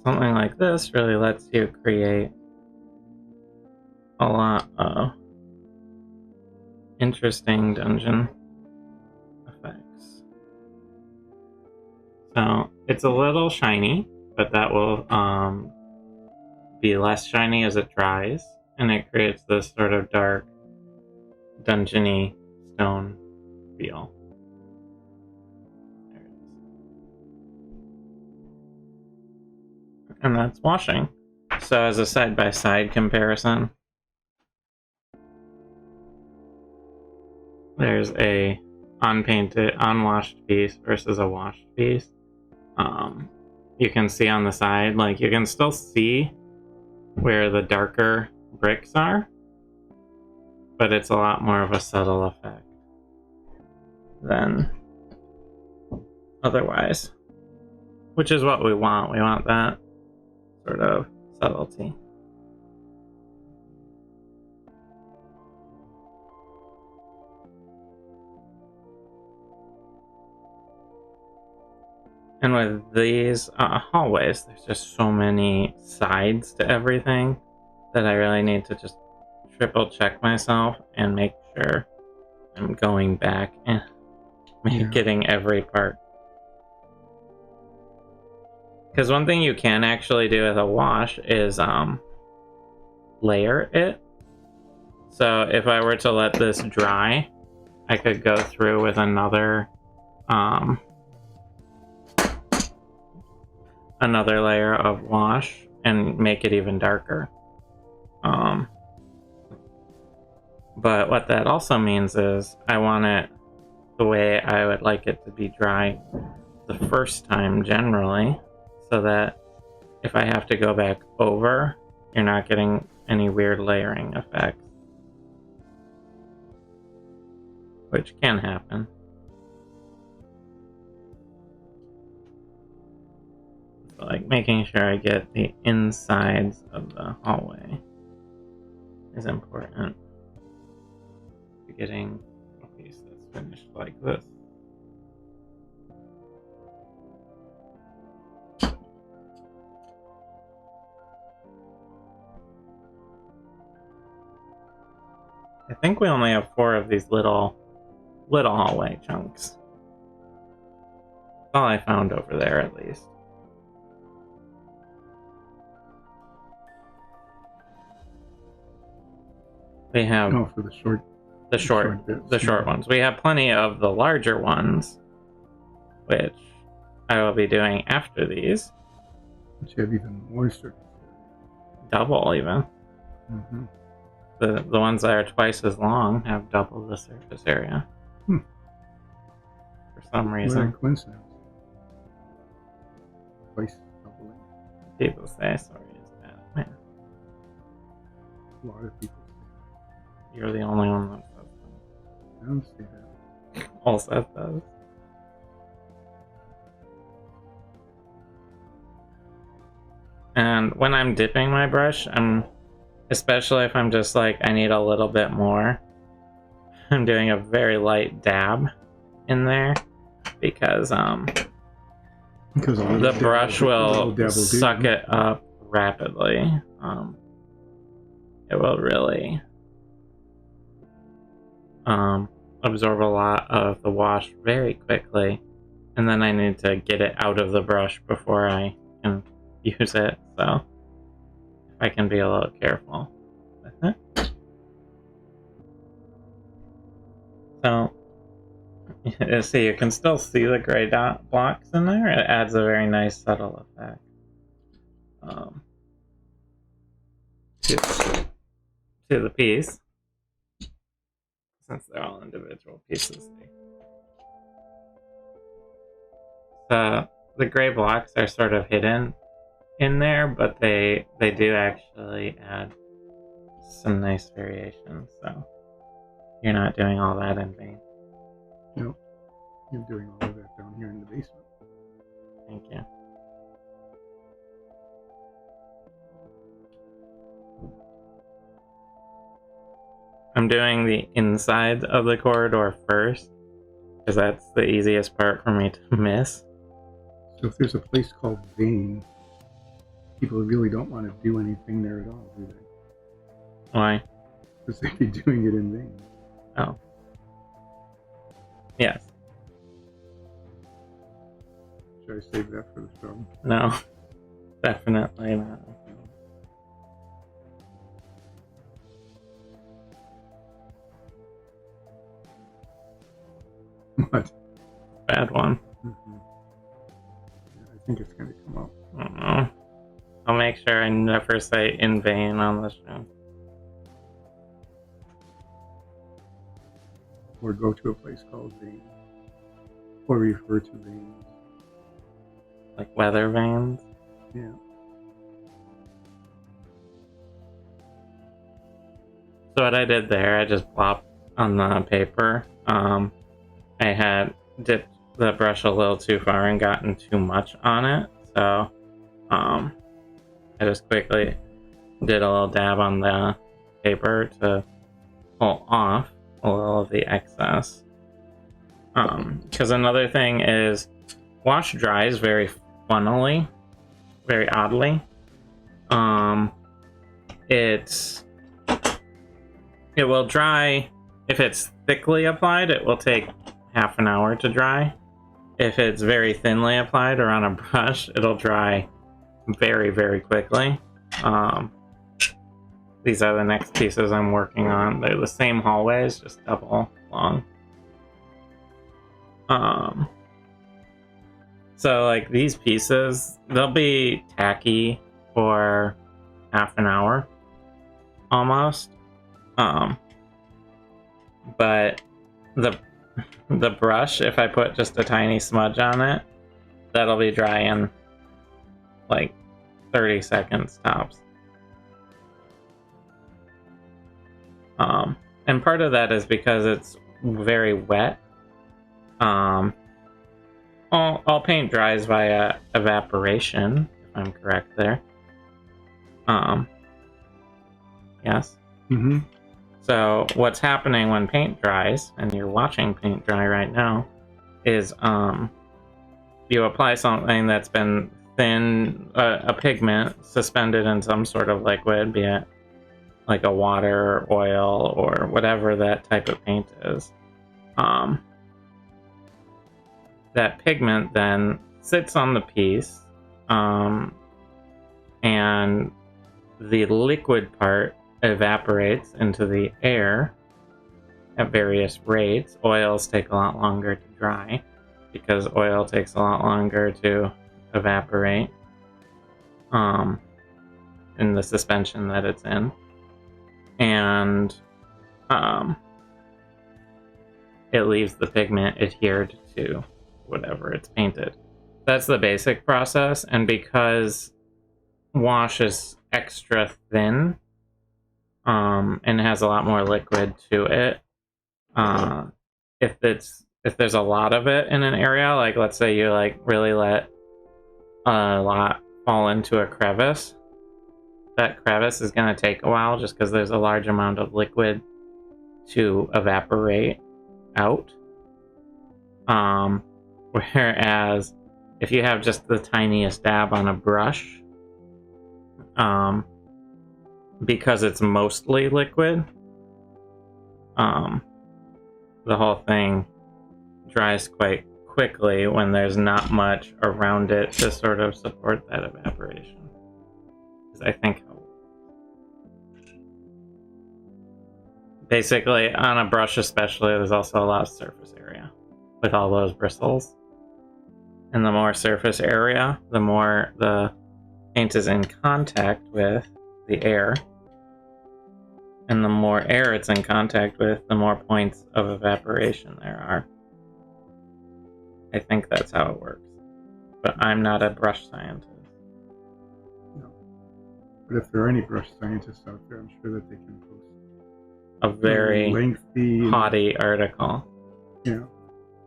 something like this really lets you create a lot of interesting dungeon effects. So it's a little shiny, but that will be less shiny as it dries, and it creates this sort of dark, dungeony stone feel. There it is. And that's washing. So as a side-by-side comparison, there's a unpainted, unwashed piece versus a washed piece. You can see on the side, like you can still see where the darker bricks are, but it's a lot more of a subtle effect than otherwise, which is what we want. We want that sort of subtlety. And with these hallways, there's just so many sides to everything that I really need to just triple check myself and make sure I'm going back and getting every part. Because one thing you can actually do with a wash is layer it. So if I were to let this dry, I could go through with another layer of wash and make it even darker. But what that also means is I want it the way I would like it to be dry the first time generally, so that if I have to go back over, you're not getting any weird layering effects, which can happen. So, like, making sure I get the insides of the hallway is important. Getting a piece that's finished like this. I think we only have 4 of these little hallway chunks. That's all I found over there, at least. We have for the short ones. We have plenty of the larger ones, which I will be doing after these. Which have even more surface. Double, even. Mm-hmm. The ones that are twice as long have double the surface area. For some reason. What a coincidence. Twice doubling. People say sorry is bad. Man, A lot of people. you're the only one that says I don't say that. All Seth does. And when I'm dipping my brush, especially if I'm just like, I need a little bit more, I'm doing a very light dab in there because the brush will suck it up rapidly. It will really absorb a lot of the wash very quickly, and then I need to get it out of the brush before I can use it, so I can be a little careful with it. So So you can still see the gray dot blocks in there. It adds a very nice subtle effect to, to the piece, since they're all individual pieces. So the gray blocks are sort of hidden in there, but they do actually add some nice variation. So you're not doing all that in vain. No, you're doing all of that down here in the basement. Thank you. I'm doing the inside of the corridor first, because that's the easiest part for me to miss. So if there's a place called Vein, people really don't want to do anything there at all, do they? Why? Because they'd be doing it in vain. Oh. Yes. Should I save that for the show? No. Definitely not. What? Bad one. Mm-hmm. Yeah, I think it's going to come up. I don't know. I'll make sure I never say in vain on the show. Or go to a place called Vein. Or refer to veins. Like weather vanes? Yeah. So what I did there, I just plopped on the paper. I had dipped the brush a little too far and gotten too much on it. So I just quickly did a little dab on the paper to pull off a little of the excess. Because another thing is, wash dries very funnily, very oddly. It will dry, if it's thickly applied, it will take half an hour to dry. If it's very thinly applied or on a brush, it'll dry very, very quickly. These are the next pieces I'm working on. They're the same hallways, just double long. So like these pieces, they'll be tacky for half an hour, almost. But the brush, if I put just a tiny smudge on it, that'll be dry in like 30 seconds tops. And part of that is because it's very wet. All paint dries via evaporation, if I'm correct there. Yes? Mm-hmm. So what's happening when paint dries, and you're watching paint dry right now, is you apply something that's been thin, a pigment suspended in some sort of liquid, be it like a water or oil or whatever that type of paint is. That pigment then sits on the piece, and the liquid part evaporates into the air at various rates. Oils take a lot longer to dry because oil takes a lot longer to evaporate in the suspension that it's in. And it leaves the pigment adhered to whatever it's painted. That's the basic process, and because wash is extra thin and has a lot more liquid to it, if there's a lot of it in an area, like let's say you like really let a lot fall into a crevice, that crevice is going to take a while just because there's a large amount of liquid to evaporate out. Whereas if you have just the tiniest dab on a brush, because it's mostly liquid, the whole thing dries quite quickly when there's not much around it to sort of support that evaporation. Because I think basically on a brush especially, there's also a lot of surface area. with all those bristles. And the more surface area, the more the paint is in contact with the air. And the more air it's in contact with, the more points of evaporation there are. I think that's how it works. But I'm not a brush scientist. No. But if there are any brush scientists out there, I'm sure that they can post A very lengthy, haughty article. Yeah,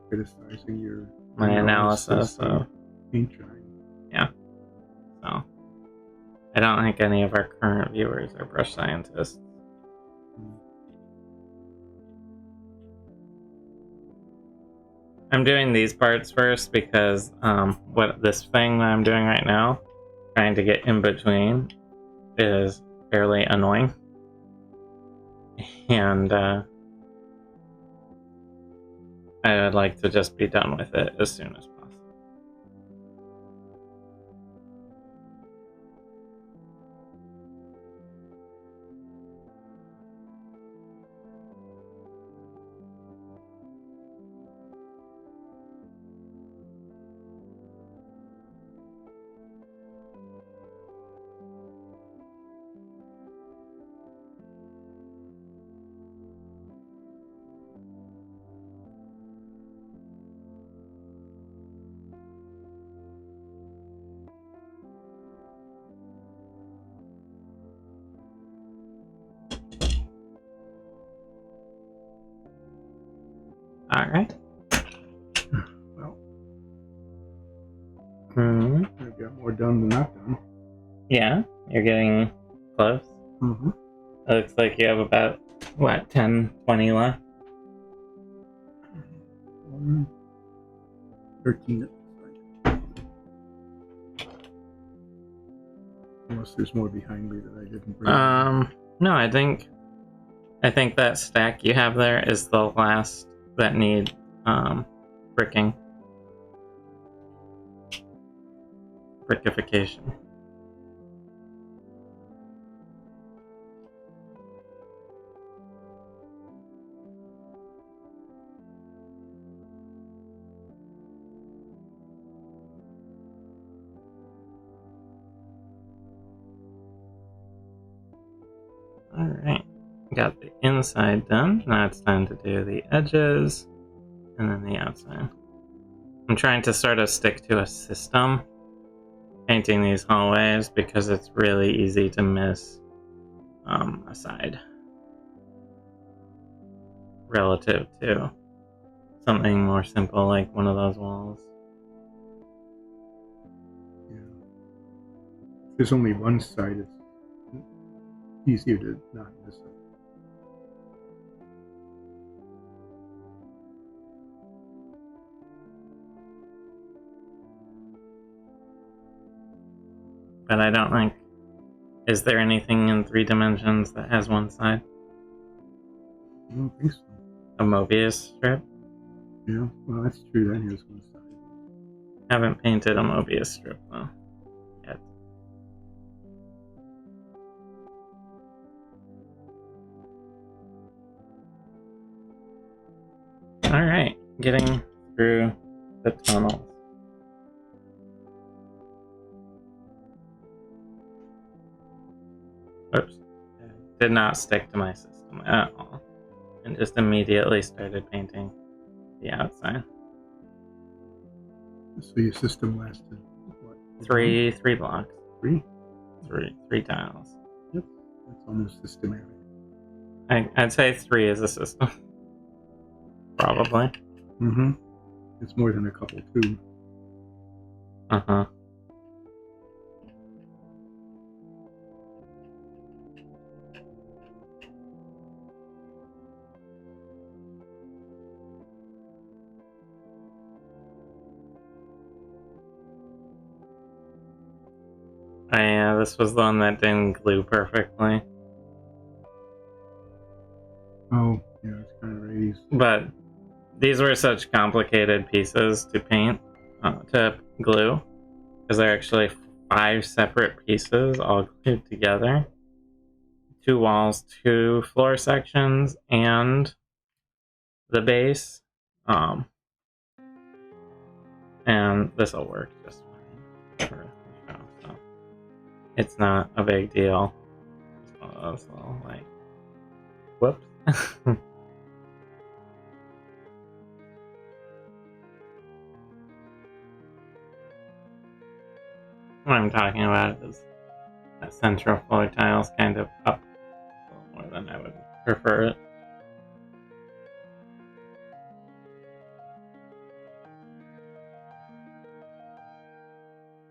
criticizing your My analysis of paint drying. Yeah. So I don't think any of our current viewers are brush scientists. I'm doing these parts first because what this thing that I'm doing right now, trying to get in between, is fairly annoying. And I would like to just be done with it as soon as possible. Alright. Well, I've got more done than not done. Yeah, you're getting close. Mm-hmm. It looks like you have about, 10, 20 left? 13. Unless there's more behind me that I didn't bring. No, I think that stack you have there is the last that need bricking. Brickification. Alright, got the inside done. Now it's time to do the edges and then the outside. I'm trying to sort of stick to a system painting these hallways because it's really easy to miss a side relative to something more simple like one of those walls. Yeah. If there's only one side, it's easier to not miss it. But I don't think... Is there anything in 3 dimensions that has one side? I don't think so. A Mobius strip? Yeah, well, that's true. That here's one side. Haven't painted a Mobius strip, though, yet. Alright, getting through the tunnels. Oops. Did not stick to my system at all. And just immediately started painting the outside. So your system lasted what? 3 blocks. 3? 3 tiles. Yep, that's almost systematic. I'd say 3 is a system. Probably. Mm-hmm. It's more than a couple, too. Uh-huh. Yeah, this was the one that didn't glue perfectly. Oh, yeah, it's kind of raised. But these were such complicated pieces to paint, to glue, because they're actually 5 separate pieces all glued together. 2 walls, 2 floor sections, and the base. and this will work just fine for the show, so it's not a big deal. It's one of those little, like, whoops. What I'm talking about is that central floor tile's kind of up a little more than I would prefer it.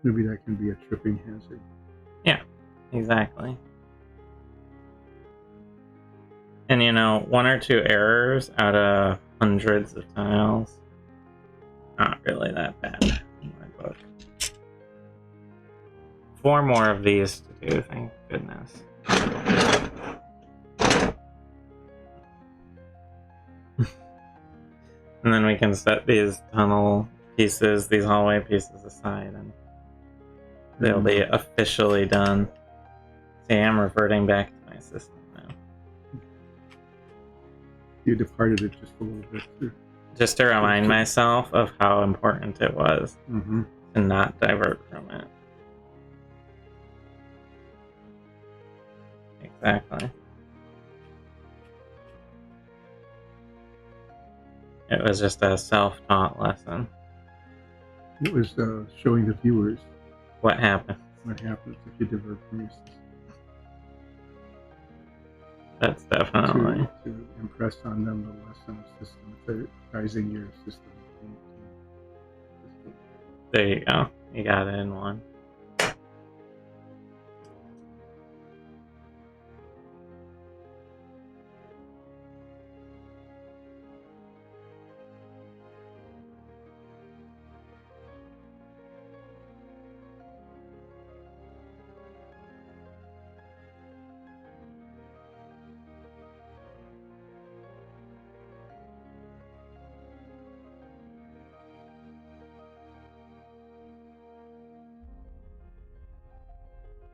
Maybe that can be a tripping hazard. Yeah, exactly. And you know, 1 or 2 errors out of hundreds of tiles, not really that bad in my book. 4 more of these to do, thank goodness. And then we can set these tunnel pieces, these hallway pieces aside, and they'll be officially done. See, I'm reverting back to my system now. You departed it just a little bit too. Just to remind myself of how important it was to not divert from it. Exactly. It was just a self-taught lesson. It was showing the viewers what happens if you divert from your system. That's definitely to impress on them the lesson of systematizing your system. There you go. You got it in one.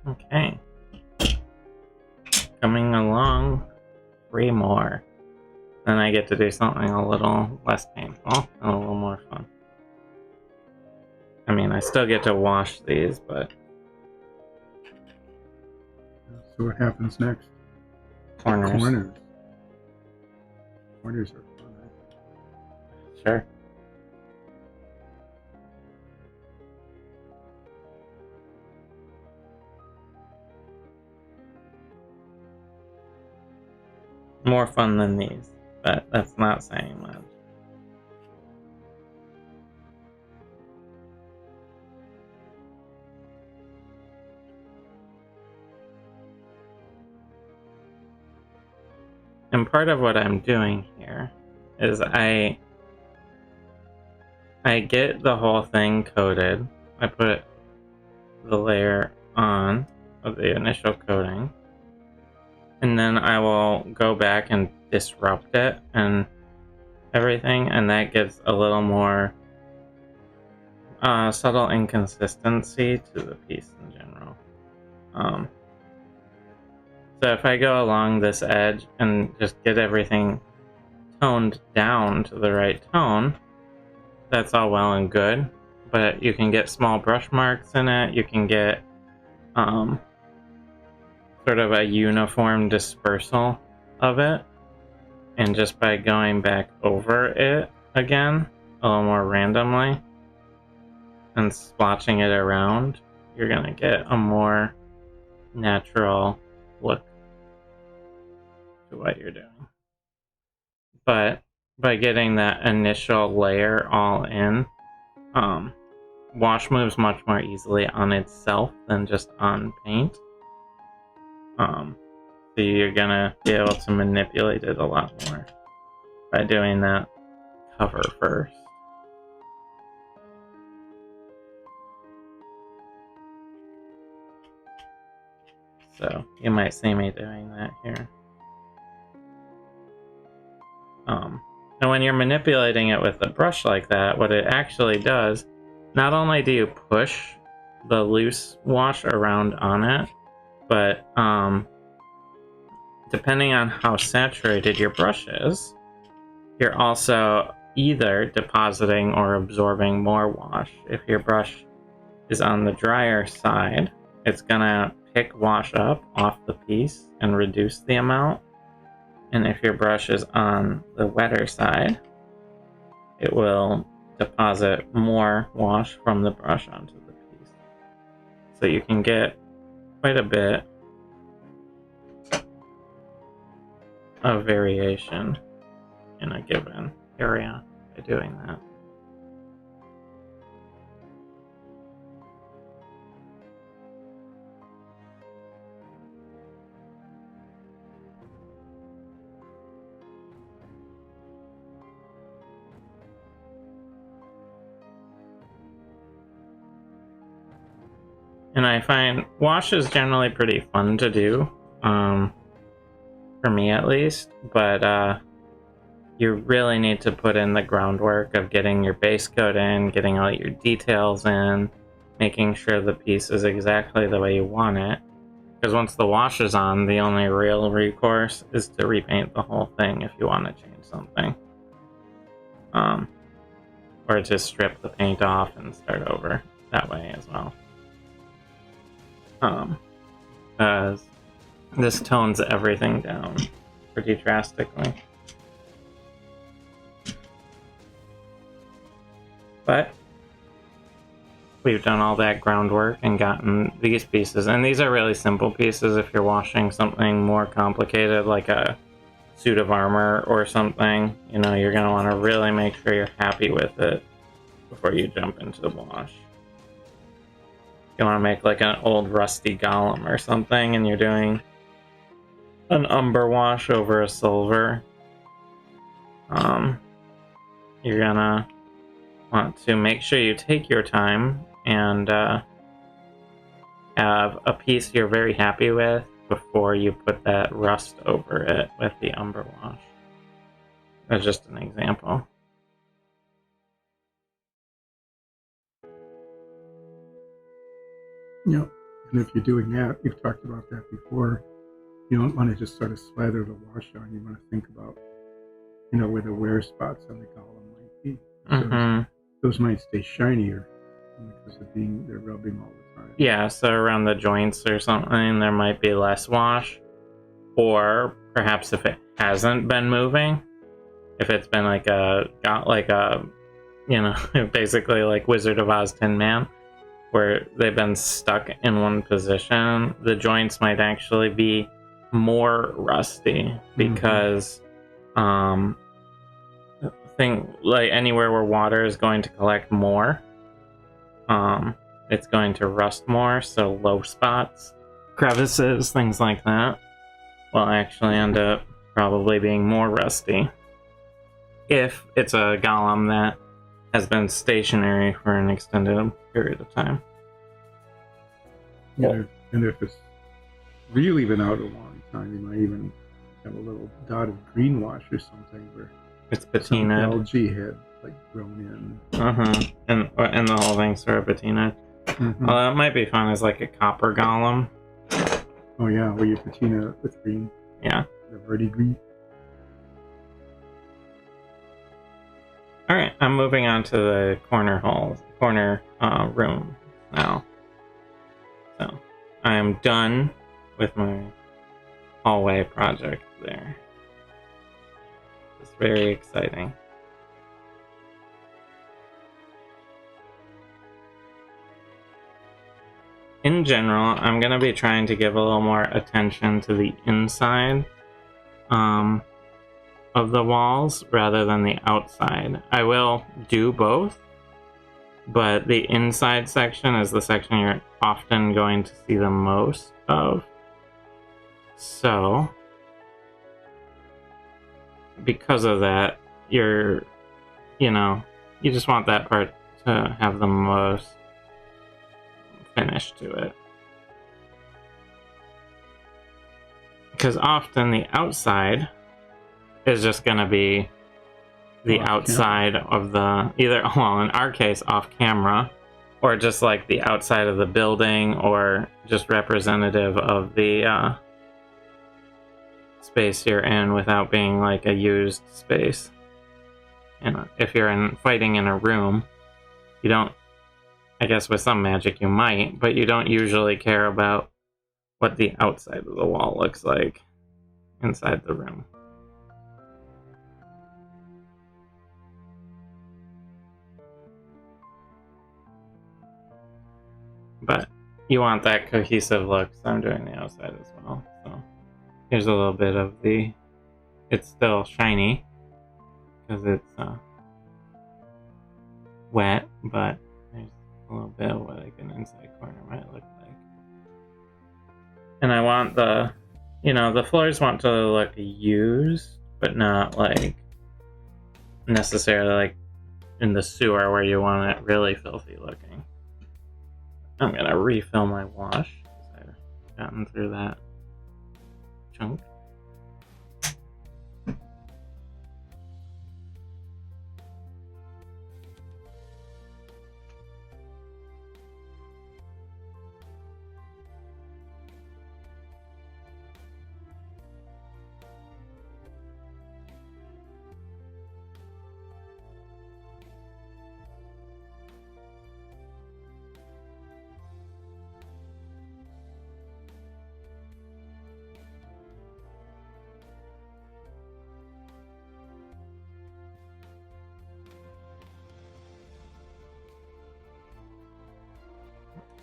Okay. Coming along, 3 more. Then I get to do something a little less painful and a little more fun. I mean, I still get to wash these, but... So what happens next? Corners. Corners are fun, right? Sure. More fun than these, but that's not saying much. And part of what I'm doing here is I get the whole thing coated. I put the layer on of the initial coating. And then I will go back and disrupt it and everything, and that gives a little more subtle inconsistency to the piece in general. So if I go along this edge and just get everything toned down to the right tone, that's all well and good, but you can get small brush marks in it, you can get sort of a uniform dispersal of it, and just by going back over it again a little more randomly and splotching it around, you're gonna get a more natural look to what you're doing. But by getting that initial layer all in, wash moves much more easily on itself than just on paint. So you're gonna be able to manipulate it a lot more by doing that cover first. So you might see me doing that here. And when you're manipulating it with a brush like that, what it actually does, not only do you push the loose wash around on it, but depending on how saturated your brush is, you're also either depositing or absorbing more wash. If your brush is on the drier side, it's gonna pick wash up off the piece and reduce the amount. And if your brush is on the wetter side, it will deposit more wash from the brush onto the piece. So you can get quite a bit of variation in a given area by doing that. And I find wash is generally pretty fun to do, for me at least, but you really need to put in the groundwork of getting your base coat in, getting all your details in, making sure the piece is exactly the way you want it. Because once the wash is on, the only real recourse is to repaint the whole thing if you want to change something. Or to strip the paint off and start over that way as well. Because this tones everything down pretty drastically. But we've done all that groundwork and gotten these pieces. And these are really simple pieces. If you're washing something more complicated, like a suit of armor or something, you know, you're going to want to really make sure you're happy with it before you jump into the wash. You want to make like an old rusty golem or something, and you're doing an umber wash over a silver, you're gonna want to make sure you take your time and have a piece you're very happy with before you put that rust over it with the umber wash. That's just an example. Yeah, and if you're doing that, we've talked about that before, you don't want to just sort of slather the wash on. You want to think about, you know, where the wear spots on the golem might be. So those might stay shinier because of they're rubbing all the time. Yeah, so around the joints or something, there might be less wash. Or perhaps if it hasn't been moving, if it's been like you know, basically like Wizard of Oz Tin Man, where they've been stuck in one position, the joints might actually be more rusty because like anywhere where water is going to collect more, it's going to rust more. So low spots, crevices, things like that will actually end up probably being more rusty if it's a golem that has been stationary for an extended period of time. Yeah, and if it's really been out a long time, you might even have a little dot of green wash or something where it's patina. Algae had like grown in. And the whole thing sort of patina. Well, it might be fun as like a copper golem. Oh yeah, where you patina with green. Yeah. The verdi green. Alright, I'm moving on to the corner room now. So, I am done with my hallway project there. It's very exciting. In general, I'm going to be trying to give a little more attention to the inside of the walls rather than the outside. I will do both, but the inside section is the section you're often going to see the most of. So, because of that, you just want that part to have the most finish to it. Because often the outside is just going to be the outside of the, either, well, in our case, off camera, or just like the outside of the building, or just representative of the space you're in without being like a used space. And if you're fighting in a room, you don't, I guess with some magic you might, but you don't usually care about what the outside of the wall looks like inside the room. But you want that cohesive look, so I'm doing the outside as well. So here's a little bit of it's still shiny because it's wet, but there's a little bit of what like an inside corner might look like. And I want the floors want to look used, but not like necessarily like in the sewer where you want it really filthy looking. I'm gonna refill my wash because I've gotten through that chunk.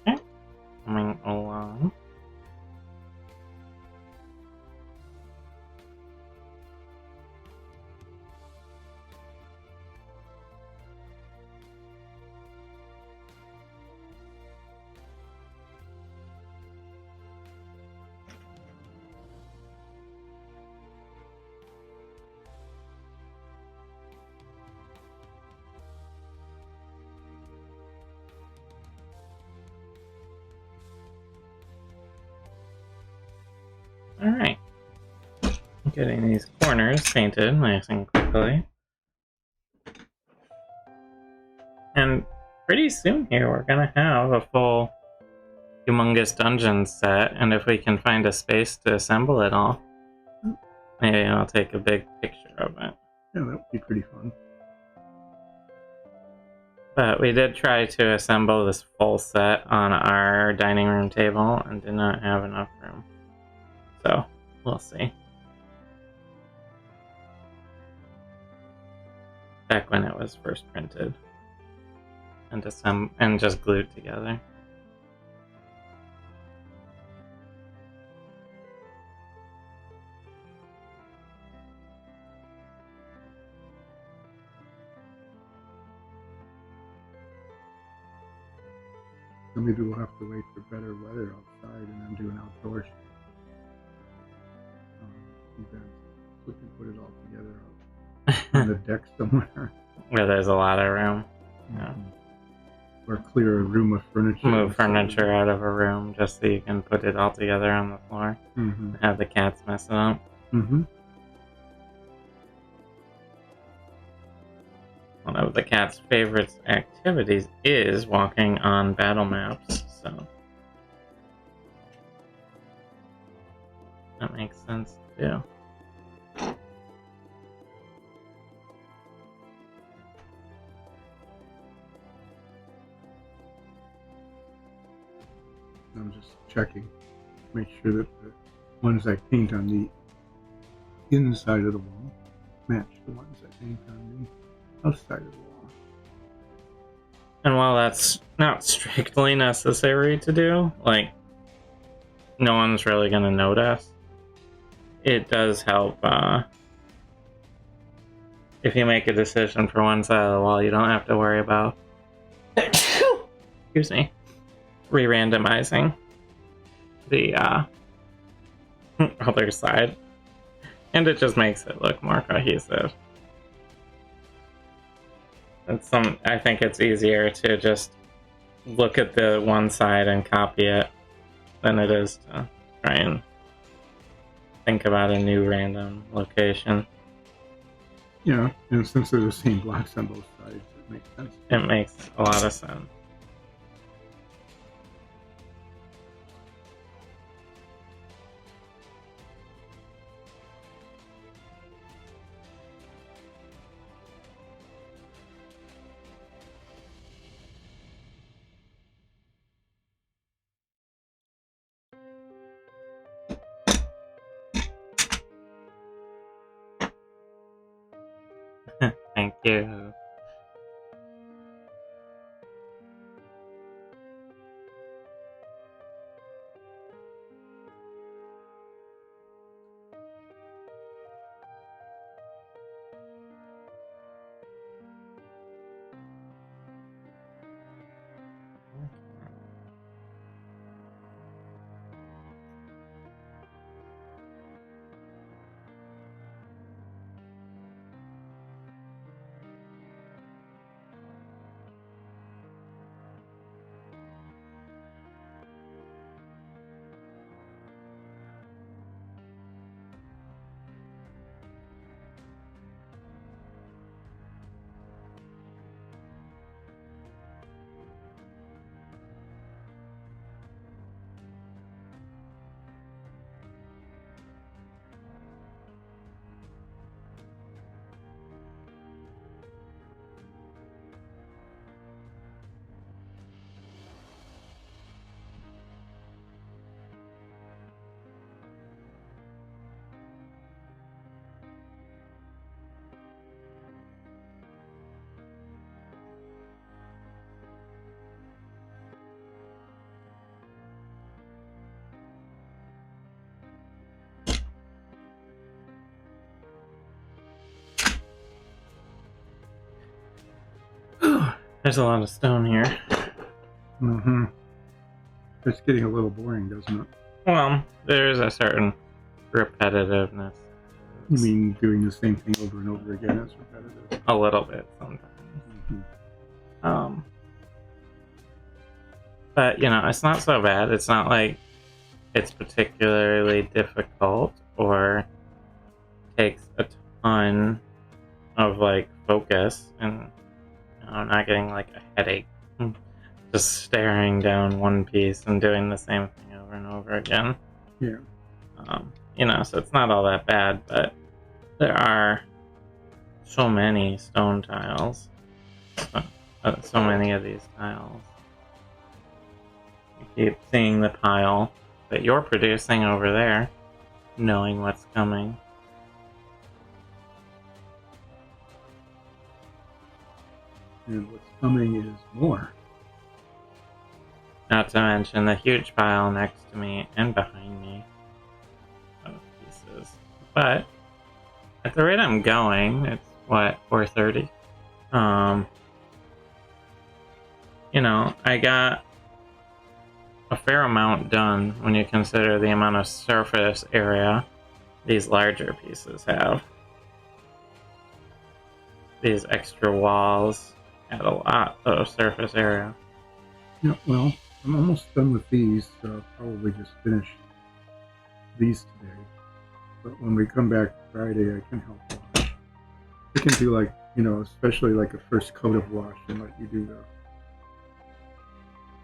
Okay, coming along. Alright. Getting these corners painted nice and quickly. And pretty soon here we're gonna have a full humongous dungeon set, and if we can find a space to assemble it all, maybe I'll take a big picture of it. Yeah, that would be pretty fun. But we did try to assemble this full set on our dining room table and did not have enough room. So, we'll see. Back when it was first printed and just glued together. So maybe we'll have to wait for better weather outside and then do an outdoor show. You guys, we can put it all together out on the deck somewhere. Where there's a lot of room. Yeah. Or clear a room of furniture. Move furniture out of a room just so you can put it all together on the floor. Mm-hmm. Have the cats mess it up. Mm-hmm. One of the cat's favorite activities is walking on battle maps, so that makes sense too. I'm just checking, make sure that the ones I paint on the inside of the wall match the ones I paint on the outside of the wall. And while that's not strictly necessary to do, like, no one's really gonna notice, it does help, if you make a decision for one side of the wall, you don't have to worry about excuse me, re-randomizing the other side, and it just makes it look more cohesive. I think it's easier to just look at the one side and copy it than it is to try and think about a new random location. Yeah, and since they're the same blocks on both sides, it makes sense. It makes a lot of sense. you. There's a lot of stone here. Mm-hmm. It's getting a little boring, doesn't it? Well, there's a certain repetitiveness. You mean doing the same thing over and over again is repetitive? A little bit sometimes. Mm-hmm. But, you know, it's not so bad. It's not like it's particularly difficult or takes a ton of, like, focus and, you know, not getting, like, a headache. Just staring down one piece and doing the same thing over and over again. Yeah. You know, so it's not all that bad, but there are so many stone tiles. So many of these tiles. You keep seeing the pile that you're producing over there, knowing what's coming. And what's coming is more. Not to mention the huge pile next to me and behind me of pieces. But at the rate I'm going, it's what, 4:30? You know, I got a fair amount done when you consider the amount of surface area these larger pieces have. These extra walls add a lot of surface area. Yeah, well, I'm almost done with these, so I'll probably just finish these today. But when we come back Friday, I can help wash. I can do, like, you know, especially like a first coat of wash and let you do the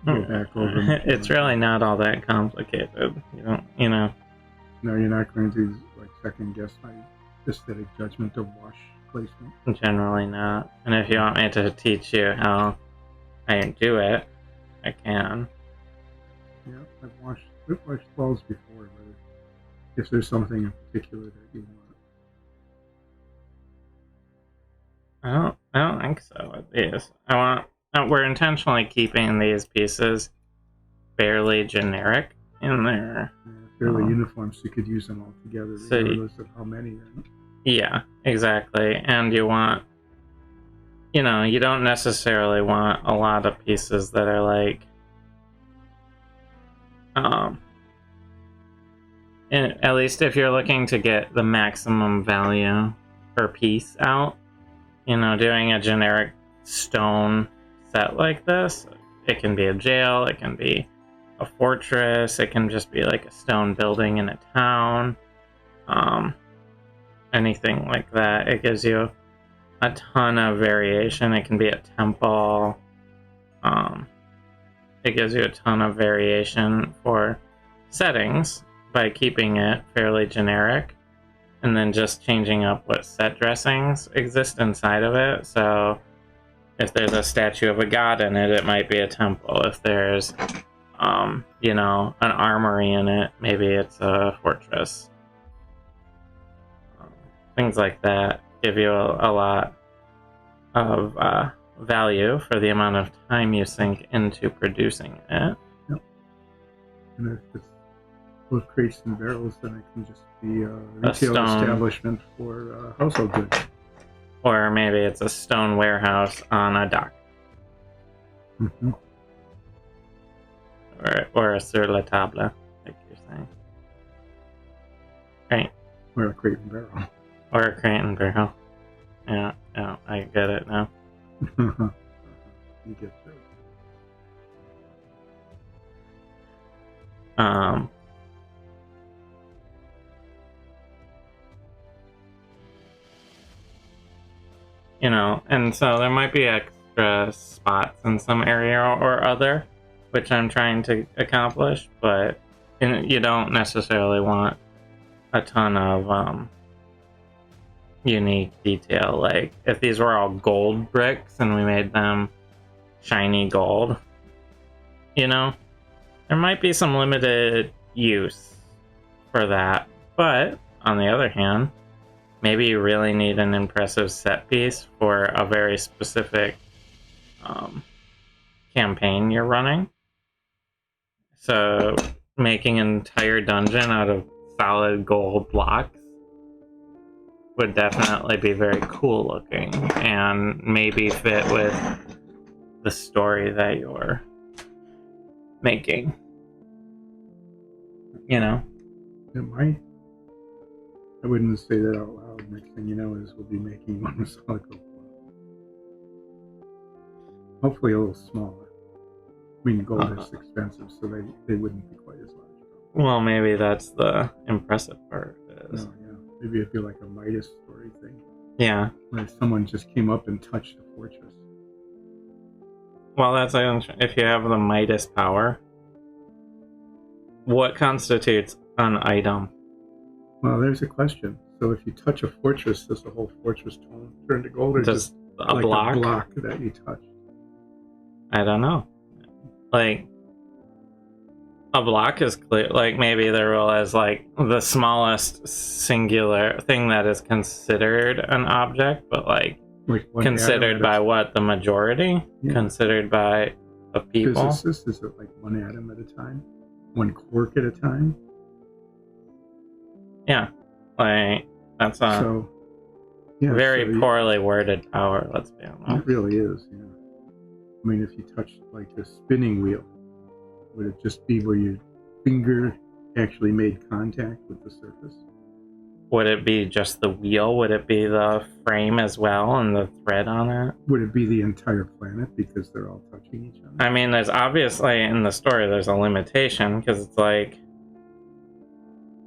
go back over. It's really not all that complicated. You don't, you know. No, you're not going to like second guess my aesthetic judgment of wash placement. Generally not. And if you want me to teach you how I do it, I can. Yeah, I've washed walls before, but if there's something in particular that you want. I don't think so with these. We're intentionally keeping these pieces fairly generic in there. Fairly uniform, so you could use them all together, regardless of how many. Yeah, exactly. And you want, you know, you don't necessarily want a lot of pieces that are like, at least if you're looking to get the maximum value per piece out, you know, doing a generic stone set like this, it can be a jail, it can be a fortress, it can just be like a stone building in a town, anything like that. It gives you a ton of variation. It can be a temple. It gives you a ton of variation for settings by keeping it fairly generic and then just changing up what set dressings exist inside of it. So if there's a statue of a god in it, it might be a temple. If there's, you know, an armory in it, maybe it's a fortress. Things like that give you a lot of value for the amount of time you sink into producing it. Yep. And if it's with crates and barrels, then it can just be a retail establishment for household goods. Or maybe it's a stone warehouse on a dock. Mm-hmm. Or a sur la table, like you're saying. Right. Or a crate and barrel. Or a crate and barrel. Yeah, I get it now. You get that. You know, and so there might be extra spots in some area or other, which I'm trying to accomplish, but you don't necessarily want a ton of unique detail. Like, if these were all gold bricks and we made them shiny gold, you know, there might be some limited use for that. But, on the other hand, maybe you really need an impressive set piece for a very specific campaign you're running. So, making an entire dungeon out of solid gold blocks would definitely be very cool looking and maybe fit with the story that you're making. You know? It might. I wouldn't say that out loud. Next thing you know is we'll be making one with solid gold. Hopefully a little smaller. I mean, gold is expensive, so they wouldn't be quite as large. Well, maybe that's the impressive part. No, yeah. Maybe it'd be like a Midas story thing. Yeah. Where someone just came up and touched a fortress. Well, that's if you have the Midas power. What constitutes an item? Well, there's a question. So if you touch a fortress, does the whole fortress turn to gold, or just a like block? A block that you touch? I don't know. Like, a block is clear. Like, maybe the rule is like the smallest singular thing that is considered an object, but like considered by what, the majority? Yeah. Considered by the people? Physicists, is it like one atom at a time? One quark at a time? Yeah. Like, that's a very poorly worded power, let's be honest. It really is, yeah. I mean, if you touch like a spinning wheel, would it just be where your finger actually made contact with the surface? Would it be just the wheel? Would it be the frame as well and the thread on it? Would it be the entire planet because they're all touching each other? I mean, there's obviously in the story there's a limitation because it's like,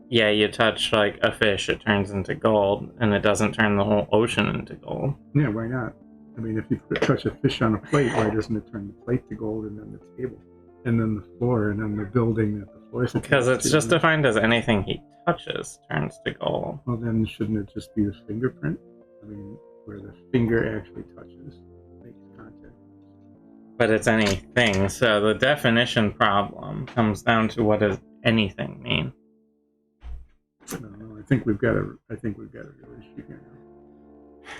yeah, you touch like a fish, it turns into gold, and it doesn't turn the whole ocean into gold. Yeah, why not? I mean, if you touch a fish on a plate, why doesn't it turn the plate to gold and then the table? And then the floor, and then the building that the floor is. Because it's just defined as anything he touches turns to gold. Well, then shouldn't it just be the fingerprint? I mean, where the finger actually touches, makes contact. But it's anything, so the definition problem comes down to what does anything mean? No, I think we've got a real issue here now.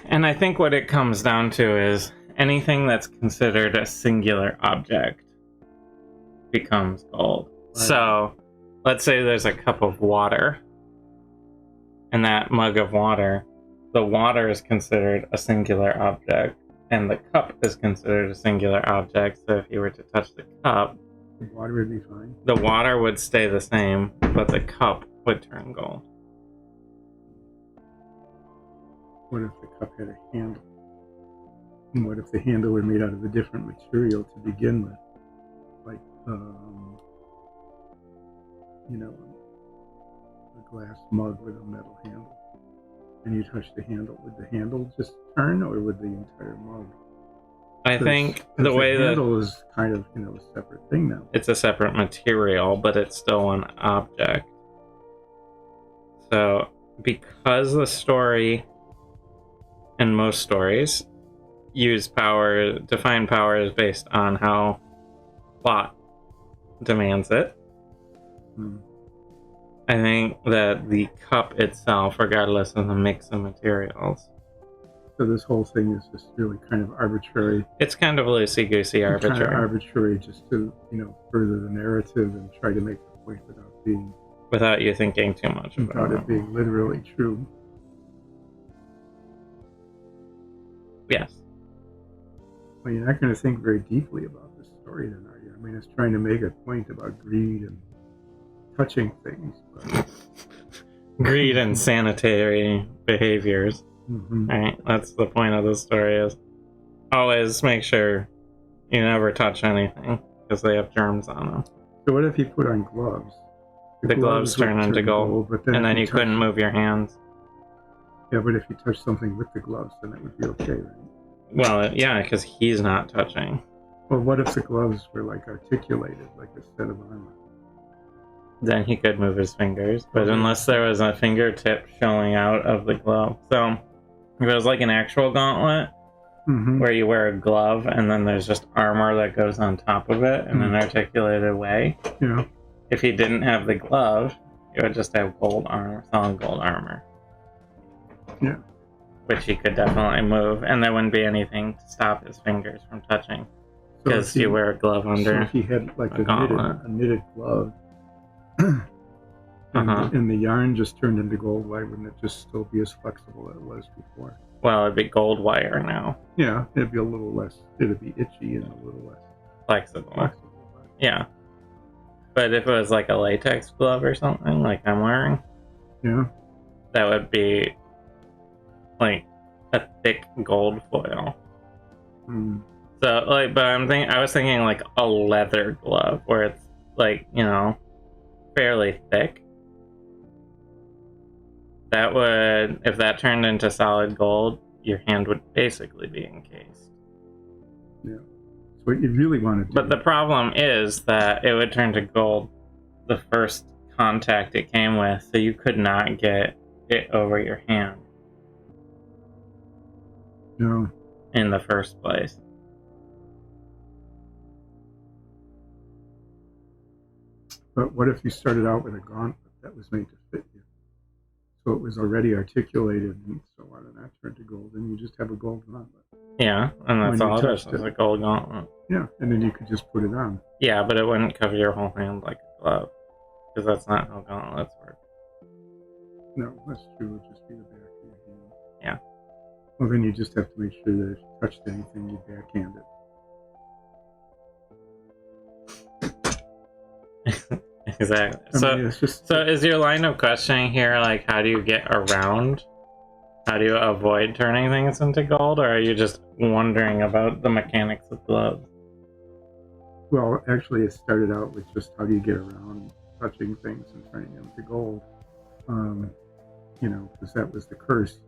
And I think what it comes down to is anything that's considered a singular object becomes gold. Right. So, let's say there's a cup of water, and that mug of water, the water is considered a singular object, and the cup is considered a singular object, so if you were to touch the cup, the water would be fine. The water would stay the same, but the cup would turn gold. What if the cup had a handle? And what if the handle were made out of a different material to begin with? Like, a glass mug with a metal handle. And you touch the handle. Would the handle just turn, or would the entire mug? I think the way the handle is kind of, a separate thing now. It's a separate material, but it's still an object. So, because the story, and most stories, define power as based on how plot demands it. I think that the cup itself, regardless of the mix of materials, So this whole thing is just really kind of arbitrary. It's kind of loosey-goosey Kind of arbitrary. arbitrary just to, further the narrative and try to make the point Without you thinking too much about without it being literally true. Yes. Well, you're not going to think very deeply about this story then, are you? I mean, it's trying to make a point about greed and touching things. But... Greed and sanitary behaviors. Mm-hmm. Right? That's the point of the story, is always make sure you never touch anything because they have germs on them. So what if you put on gloves? The gloves turn into gold, but and then you couldn't move your hands. Yeah, but if you touch something with the gloves, then it would be okay, right? Well, yeah, because he's not touching. Well, what if the gloves were like articulated, like a set of armor? Then he could move his fingers, but unless there was a fingertip showing out of the glove. So if it was like an actual gauntlet, where you wear a glove and then there's just armor that goes on top of it in an articulated way. Yeah. If he didn't have the glove, it would just have gold armor, solid gold armor. Yeah. Which he could definitely move, and there wouldn't be anything to stop his fingers from touching. Because you wear a glove under. So if he had like a knitted glove, and the yarn just turned into gold, why wouldn't it just still be as flexible as it was before? Well, it'd be gold wire now. Yeah, it'd be a little less, it'd be itchy and a little less flexible. Yeah. But if it was like a latex glove or something, like I'm wearing, that would be like a thick gold foil. So, like, but I was thinking like a leather glove where it's like, fairly thick. That would, if that turned into solid gold, your hand would basically be encased. Yeah. So what you really want to do. But the problem is that it would turn to gold the first contact it came with, so you could not get it over your hand. No. In the first place. But what if you started out with a gauntlet that was made to fit you? So it was already articulated and so on, and that turned to gold, and you just have a gold gauntlet. Yeah, and that's all it is a gold gauntlet. Yeah, and then you could just put it on. Yeah, but it wouldn't cover your whole hand like a glove, because that's not how gauntlets work. No, that's true. It would just be the back of your hand. Yeah. Well, then you just have to make sure that if you touched anything, you backhand it. Exactly. So is your line of questioning here, like, how do you get around? How do you avoid turning things into gold, or are you just wondering about the mechanics of gloves? Well, actually, it started out with just how do you get around touching things and turning them to gold, because that was the curse.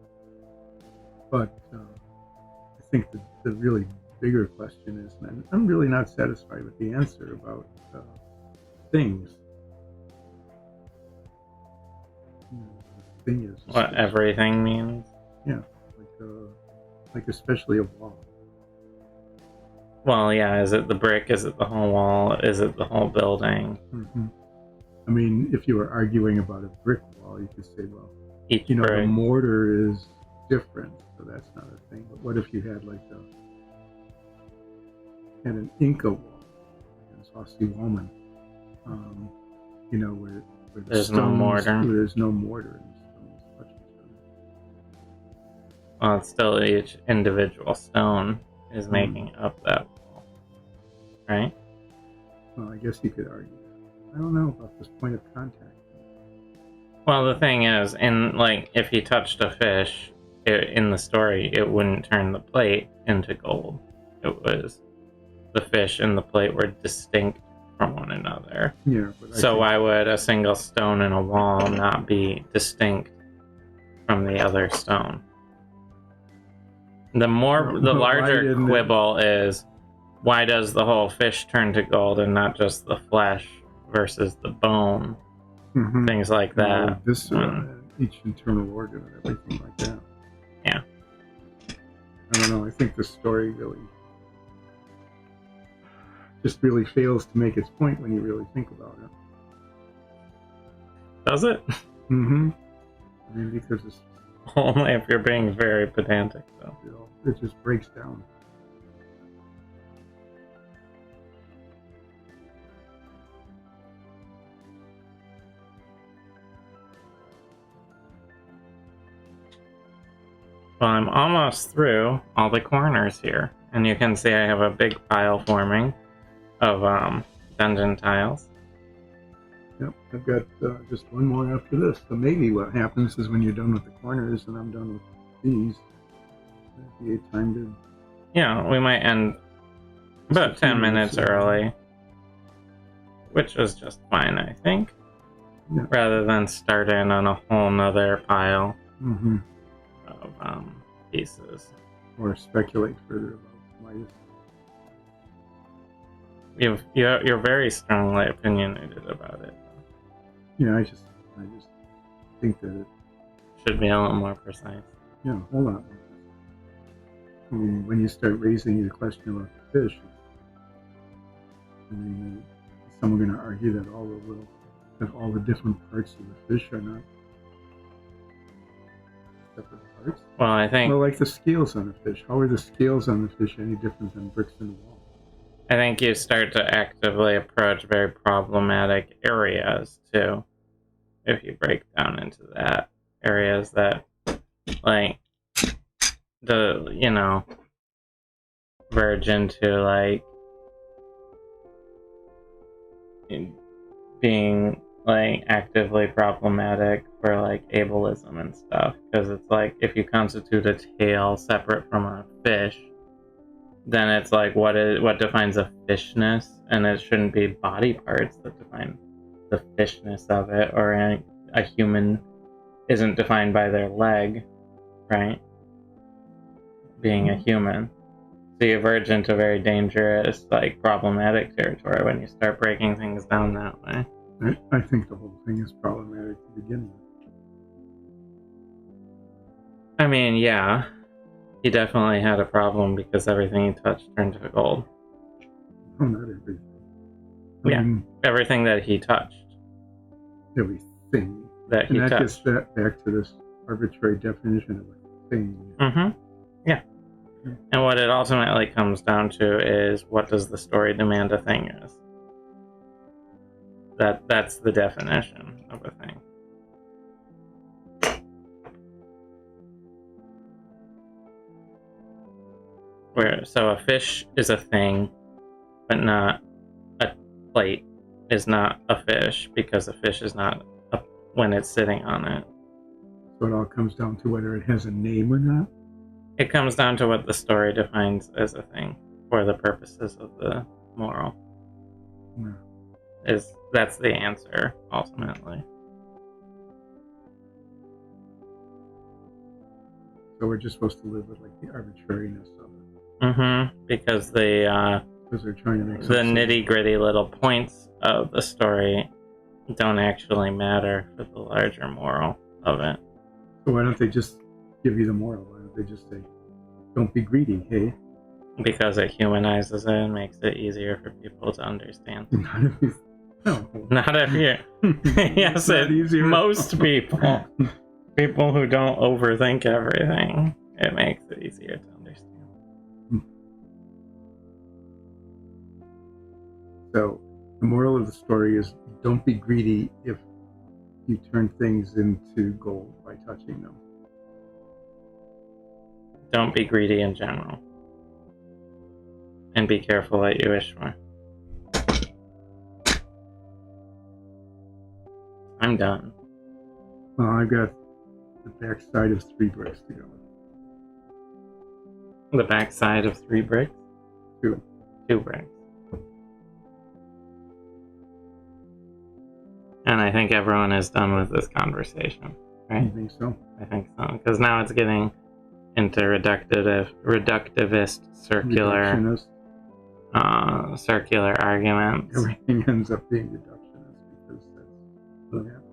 But I think the really bigger question is, and I'm really not satisfied with the answer about things. The thing is what everything means. Yeah, like especially a wall. Well, yeah. Is it the brick? Is it the whole wall? Is it the whole building? I mean, if you were arguing about a brick wall, you could say, well, Each the brick. mortar is different, so that's not a thing. But what if you had like an Inca wall, like in Saucy Woman, where there's no mortar. Where there's no mortar and the stones touch each other. Well, it's still each individual stone is making up that wall, right? Well, I guess you could argue that. I don't know about this point of contact. Well, the thing is, if he touched a fish in the story, it wouldn't turn the plate into gold. It was the fish and the plate were distinct from one another. Yeah. So why would a single stone in a wall not be distinct from the other stone? The larger quibble is, why does the whole fish turn to gold and not just the flesh versus the bone? Things like that. Each internal organ and everything like that. Yeah. I don't know. I think the story really fails to make its point when you really think about it. Does it? I mean, because it's Only if you're being very pedantic, though. It just breaks down. Well, I'm almost through all the corners here, and you can see I have a big pile forming of dungeon tiles. Yep, I've got just one more after this. So maybe what happens is when you're done with the corners and I'm done with these, it'd be a time to... Yeah, we might end about 10 minutes early, which is just fine, I think. Yeah. Rather than start in on a whole nother pile of pieces. Or speculate further about why You're very strongly opinionated about it. Yeah, I just think that it should be a little more precise. Yeah, hold on. I mean, when you start raising the question about the fish, I mean, is someone going to argue that all the different parts of the fish are not separate parts? Well, I think... Well, like the scales on the fish. How are the scales on the fish any different than bricks in the wall? I think you start to actively approach very problematic areas, too. If you break down into that. Areas that, like, verge into, like, being, like, actively problematic for, like, ableism and stuff. Because it's like, if you constitute a tail separate from a fish, then it's like, what defines a fishness? And it shouldn't be body parts that define the fishness of it, or a human isn't defined by their leg, right? Being a human. So you verge into very dangerous, like, problematic territory when you start breaking things down that way. I think the whole thing is problematic to begin with. I mean, yeah. He definitely had a problem because everything he touched turned to gold. Oh, not everything. Yeah, everything that he touched. Everything. That he touched. And that gets back to this arbitrary definition of a thing. Yeah. And what it ultimately comes down to is, what does the story demand a thing is? That's the definition of a thing. So a fish is a thing, but not a plate is not a fish, because a fish is not when it's sitting on it. So it all comes down to whether it has a name or not? It comes down to what the story defines as a thing for the purposes of the moral. Yeah. That's the answer, ultimately. So we're just supposed to live with, like, the arbitrariness of it. Because they're trying to make the nitty-gritty little points of the story don't actually matter for the larger moral of it. So why don't they just give you the moral? Why don't they just say, don't be greedy, hey? Because it humanizes it and makes it easier for people to understand. Not if you... Yes, most people. People who don't overthink everything. It makes it easier to understand. So, the moral of the story is, don't be greedy if you turn things into gold by touching them. Don't be greedy in general. And be careful what you wish for. I'm done. Well, I've got the back side of 3 bricks to go. The back side of 3 bricks? 2. 2 bricks. And I think everyone is done with this conversation, right? I think so. I think so. Because now it's getting into reductivist, circular arguments. Everything ends up being reductionist because that's what happens.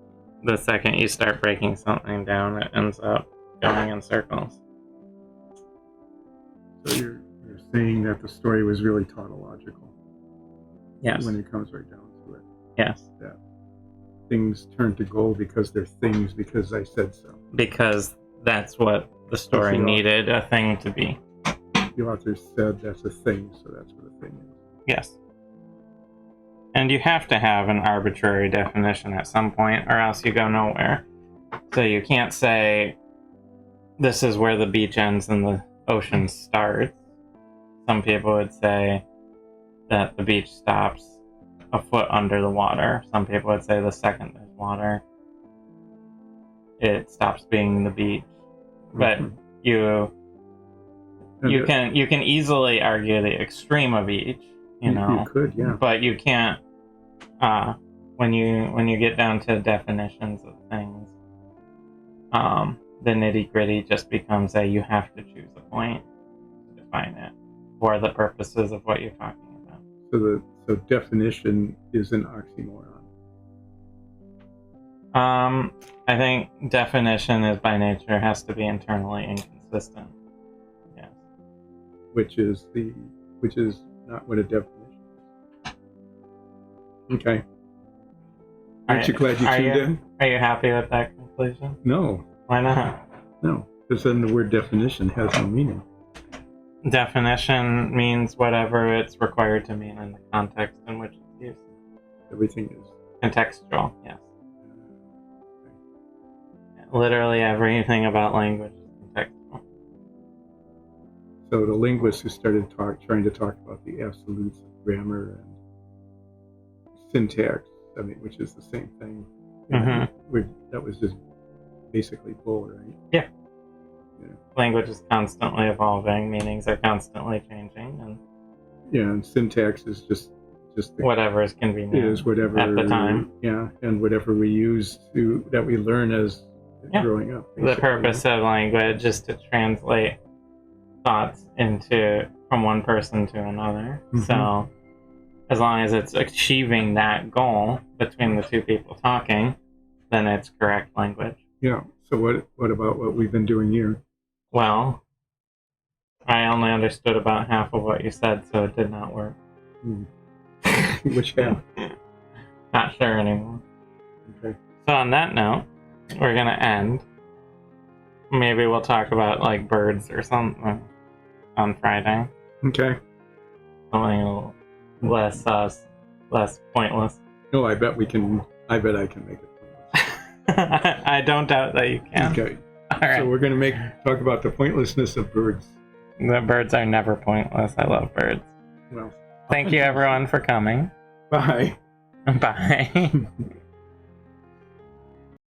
The second you start breaking something down, it ends up going in circles. So you're saying that the story was really tautological. Yes. When it comes right down to it. Yes. That things turn to gold because they're things because I said so. Because that's what the story needed a thing to be. The author said that's a thing, so that's what a thing is. Yes. And you have to have an arbitrary definition at some point, or else you go nowhere. So you can't say, this is where the beach ends and the ocean starts. Some people would say that the beach stops a foot under the water. Some people would say the second there's water, it stops being the beach. But you can easily argue the extreme of each, you know. You could, yeah. But you can't. When you get down to definitions of things, the nitty gritty just becomes that you have to choose a point to define it for the purposes of what you're talking about. So definition is an oxymoron. I think definition is by nature has to be internally inconsistent. Yes. Which is not what a definition is. Okay. Aren't you glad you tuned in? Are you happy with that conclusion? No. Why not? No, because then the word definition has no meaning. Definition means whatever it's required to mean in the context in which it's used. Everything is contextual, yes. Literally everything about language is contextual. So the linguists who started trying to talk about the absolutes of grammar and syntax, I mean, which is the same thing, that was just basically bull, right? Yeah. Language is constantly evolving, meanings are constantly changing, and syntax is just whatever is convenient. Is whatever at the time. Yeah, and whatever we use that we learn as growing up. Basically. The purpose of language is to translate thoughts from one person to another. Mm-hmm. So as long as it's achieving that goal between the two people talking, then it's correct language. Yeah. So what about what we've been doing here? Well, I only understood about half of what you said, so it did not work. Which half? Not sure anymore. Okay. So on that note, we're gonna end. Maybe we'll talk about like birds or something on Friday. Okay. Something a little less pointless. No, I bet I can make it pointless. I don't doubt that you can. Okay. All right. So we're gonna talk about the pointlessness of birds. The birds are never pointless. I love birds. Well, thank you everyone for coming. Bye. Bye.